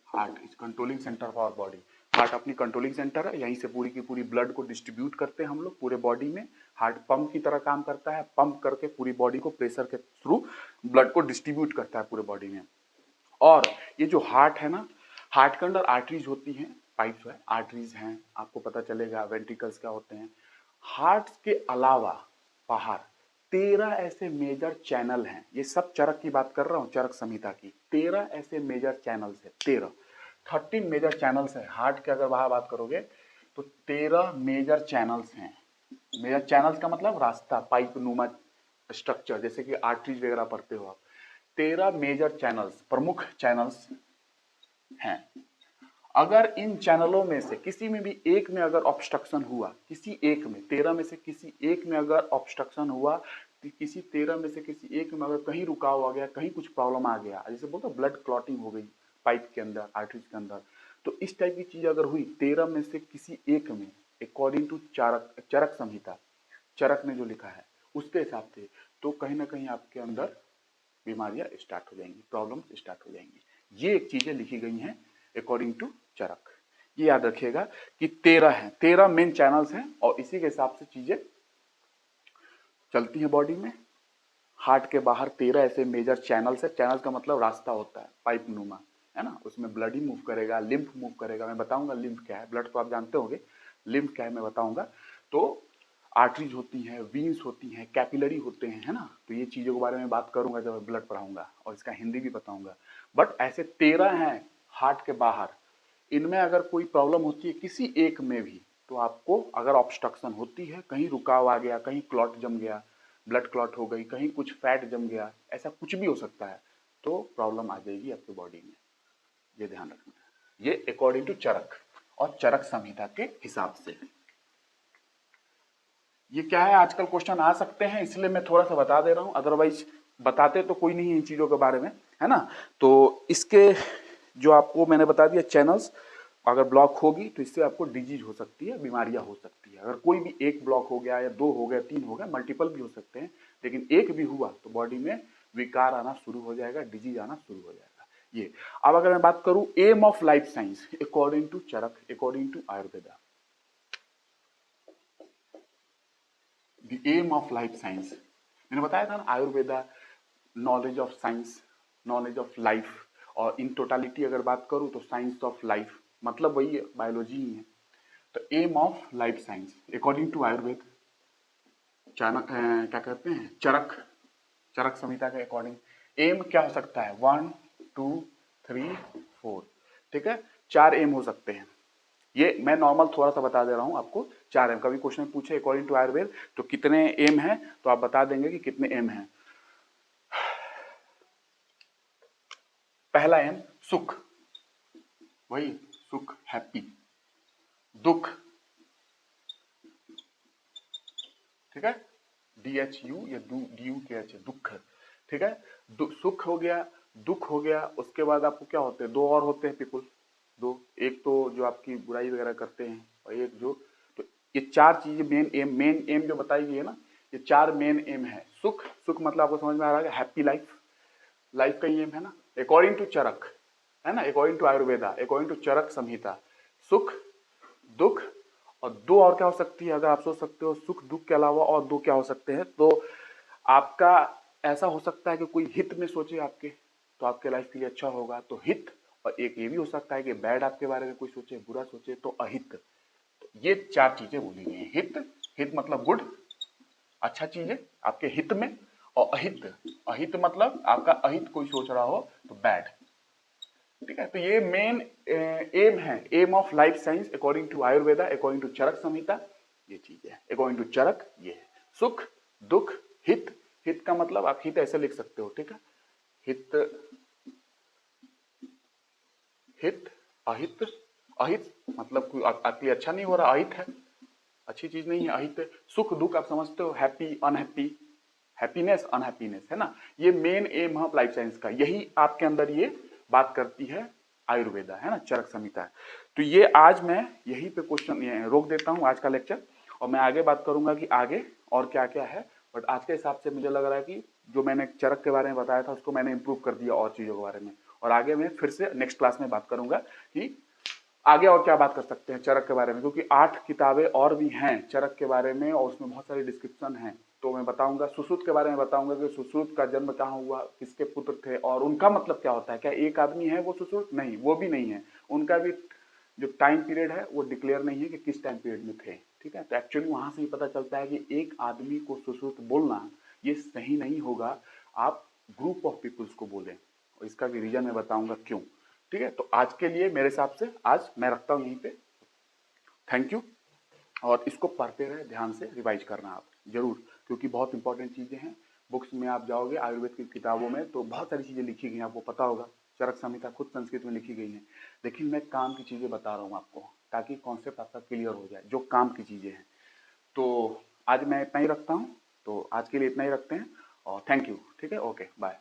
Heart is controlling centre of our body. Heart अपनी कंट्रोलिंग सेंटर है, यहीं से पूरी की पूरी ब्लड को डिस्ट्रीब्यूट करते हैं हम लोग पूरे बॉडी में। हार्ट पंप की तरह काम करता है, पंप करके पूरी बॉडी को प्रेशर के थ्रू ब्लड को डिस्ट्रीब्यूट करता है पूरे बॉडी में। और ये जो हार्ट है ना, हार्ट के अंदर आर्टरीज होती हैं, पाइप्स है, आर्टरीज हैं, आपको पता चलेगा वेंट्रिकल्स क्या होते हैं। हार्ट के अलावा बाहर 13 ऐसे मेजर चैनल हैं, ये सब चरक की बात कर रहा हूँ, चरक संहिता की। 13 ऐसे मेजर चैनल्स है, 13 मेजर चैनल्स है हार्ट के। अगर वहां बात करोगे तो 13 मेजर चैनल्स हैं। मेजर चैनल्स का मतलब रास्ता, पाइप नुमा स्ट्रक्चर, जैसे कि आर्टरीज वगैरह पढ़ते हो आप। 13 मेजर चैनल्स, प्रमुख चैनल्स हैं। अगर इन चैनलों में से किसी में भी एक में अगर ऑब्स्ट्रक्शन हुआ, किसी एक में, 13 में से किसी एक में अगर ऑब्स्ट्रक्शन हुआ, तो किसी 13 में से किसी एक में अगर कहीं रुकाव आ गया, कहीं कुछ प्रॉब्लम आ गया, जैसे बोलते ब्लड क्लॉटिंग हो गई पाइप के अंदर, आर्टरीज के अंदर, तो इस टाइप की चीज अगर हुई 13 में से किसी एक में, अकॉर्डिंग टू चरक संहिता, चरक ने जो लिखा है उसके हिसाब से, तो कहीं ना कहीं आपके अंदर बीमारियां स्टार्ट हो जाएंगी, प्रॉब्लम स्टार्ट हो जाएंगी। ये एक चीजें लिखी गई हैं अकॉर्डिंग टू चरक। ये याद रखिएगा कि 13 हैं, 13 मेन चैनल्स हैं, और इसी के हिसाब से चीजें चलती हैं बॉडी में। हार्ट के बाहर 13 ऐसे मेजर चैनल्स है, चैनल्स का मतलब रास्ता होता है, पाइप नुमा, है ना, उसमें ब्लड ही मूव करेगा, लिम्फ मूव करेगा, मैं बताऊंगा लिम्फ क्या है, ब्लड तो आप जानते होंगे, लिम्फ क्या है मैं बताऊंगा। तो आर्टरीज होती हैं, वीन्स होती हैं, कैपिलरी होते हैं, है ना, तो ये चीजों के बारे में बात करूंगा जब ब्लड पढ़ाऊंगा, और इसका हिंदी भी बताऊंगा। बट ऐसे 13 हैं हार्ट के बाहर, इनमें अगर कोई प्रॉब्लम होती है किसी एक में भी, तो आपको अगर ऑब्स्ट्रक्शन होती है, कहीं रुकाव आ गया, कहीं क्लॉट जम गया, ब्लड क्लॉट हो गई, कहीं कुछ फैट जम गया, ऐसा कुछ भी हो सकता है, तो प्रॉब्लम आ जाएगी आपके बॉडी में, ये ध्यान रखना है। ये अकॉर्डिंग टू चरक और चरक संहिता के हिसाब से। ये क्या है, आजकल क्वेश्चन आ सकते हैं इसलिए मैं थोड़ा सा बता दे रहा हूं, अदरवाइज बताते तो कोई नहीं इन चीजों के बारे में, है ना। तो इसके जो आपको मैंने बता दिया चैनल्स, अगर ब्लॉक होगी तो इससे आपको डिजीज हो सकती है, बीमारियां हो सकती है। अगर कोई भी एक ब्लॉक हो गया या दो हो गया, तीन हो गया, मल्टीपल भी हो सकते हैं, लेकिन एक भी हुआ तो बॉडी में विकार आना शुरू हो जाएगा, डिजीज आना शुरू हो जाएगा। ये अब अगर मैं बात करूं aim of life science according to Charak, according to Ayurveda, the aim of life science, मैंने बताया था ना Ayurveda, knowledge of science, knowledge of life, और इन टोटालिटी अगर बात करूं तो साइंस ऑफ लाइफ, मतलब वही है, बायोलॉजी ही है। तो aim of life science according to Ayurveda, चाणक क्या कहते हैं, चरक, चरक संहिता के अकॉर्डिंग एम क्या हो सकता है, 1 2 3 4, ठीक है, 4 एम हो सकते हैं। ये मैं नॉर्मल थोड़ा सा बता दे रहा हूं आपको। 4 एम, कभी क्वेश्चन पूछे अकॉर्डिंग टू आयुर्वेद तो कितने एम है, तो आप बता देंगे कि कितने एम है। पहला एम सुख, वही सुख हैप्पी। दुख, ठीक है, DHU या DUKH दुख, ठीक है। सुख हो गया, दुख हो गया, उसके बाद आपको क्या होते हैं, दो और होते हैं पीपुल, दो, एक तो जो आपकी बुराई वगैरह करते हैं और एक जो, तो ये 4 चीजें मेन एम जो बताई गई है ना, ये 4 मेन एम है। सुख, सुख मतलब आपको समझ में आ रहा है, हैप्पी लाइफ, लाइफ का एम है ना, अकॉर्डिंग टू चरक, है ना, according to Ayurveda, according to Charak Samhita. सुख, दुख, और दो और क्या हो सकती है, अगर आप सोच सकते हो सुख दुख के अलावा और दो क्या हो सकते हैं, तो आपका ऐसा हो सकता है कि कोई हित में सोचे आपके, तो आपके लाइफ के लिए अच्छा होगा, तो हित। और एक ये भी हो सकता है कि बैड आपके बारे में कोई सोचे, बुरा सोचे, तो अहित। तो ये 4 चीजें बोली गई हैं। हित, हित मतलब गुड, अच्छा चीजें आपके हित में, और अहित, अहित मतलब आपका अहित कोई सोच रहा हो तो बैड, ठीक है। तो ये मेन एम है, aim of life science according to Ayurveda, according to Charak Samhita, ये चीज है अकॉर्डिंग टू चरक, ये है सुख दुख हित। हित का मतलब आप हित ऐसे लिख सकते हो, ठीक है, हित, हित, अहित, अहित मतलब कोई आपके लिए अच्छा नहीं हो रहा, अहित है, अच्छी चीज नहीं है, अहित। सुख दुख आप समझते हो, हैप्पी अनहैप्पी, हैप्पीनेस अनहैप्पीनेस, है ना। ये मेन एम है लाइफ साइंस का, यही आपके अंदर ये बात करती है आयुर्वेदा, है ना, चरक संहिता है। तो ये आज मैं यहीं पे क्वेश्चन रोक देता हूँ आज का लेक्चर, और मैं आगे बात करूंगा कि आगे और क्या क्या है। बट आज के हिसाब से मुझे लग रहा है कि जो मैंने चरक के बारे में बताया था उसको मैंने इंप्रूव कर दिया और चीजों के बारे में, और आगे मैं फिर से नेक्स्ट क्लास में बात करूंगा कि आगे और क्या बात कर सकते हैं चरक के बारे में, क्योंकि 8 किताबें और भी हैं चरक के बारे में और उसमें बहुत सारी डिस्क्रिप्शन है। तो मैं बताऊंगा सुश्रुत के बारे में, बताऊंगा कि सुश्रुत का जन्म कहाँ हुआ, किसके पुत्र थे और उनका मतलब क्या होता है, क्या एक आदमी है वो सुश्रुत, नहीं वो भी नहीं है, उनका भी जो टाइम पीरियड है वो डिक्लेयर नहीं है कि किस टाइम पीरियड में थे, ठीक है। तो एक्चुअली वहां से ही पता चलता है कि एक आदमी को सुश्रुत बोलना ये सही नहीं होगा, आप ग्रुप ऑफ पीपुल्स को बोलें, और इसका भी रीजन मैं बताऊंगा क्यों, ठीक है। तो आज के लिए मेरे हिसाब से आज मैं रखता हूं यहीं पे, थैंक यू। और इसको पढ़ते रहे, ध्यान से रिवाइज करना आप जरूर, क्योंकि बहुत इंपॉर्टेंट चीजें हैं। बुक्स में आप जाओगे आयुर्वेद की किताबों में तो बहुत सारी चीजें लिखी गई हैं, आपको पता होगा, चरक संहिता खुद संस्कृत में लिखी गई है, लेकिन मैं काम की चीजें बता रहा हूँ आपको, ताकि कॉन्सेप्ट आपका क्लियर हो जाए, जो काम की चीजें हैं। तो आज मैं इतना ही रखता हूँ, तो आज के लिए इतना ही रखते हैं, और थैंक यू, ठीक है, ओके बाय।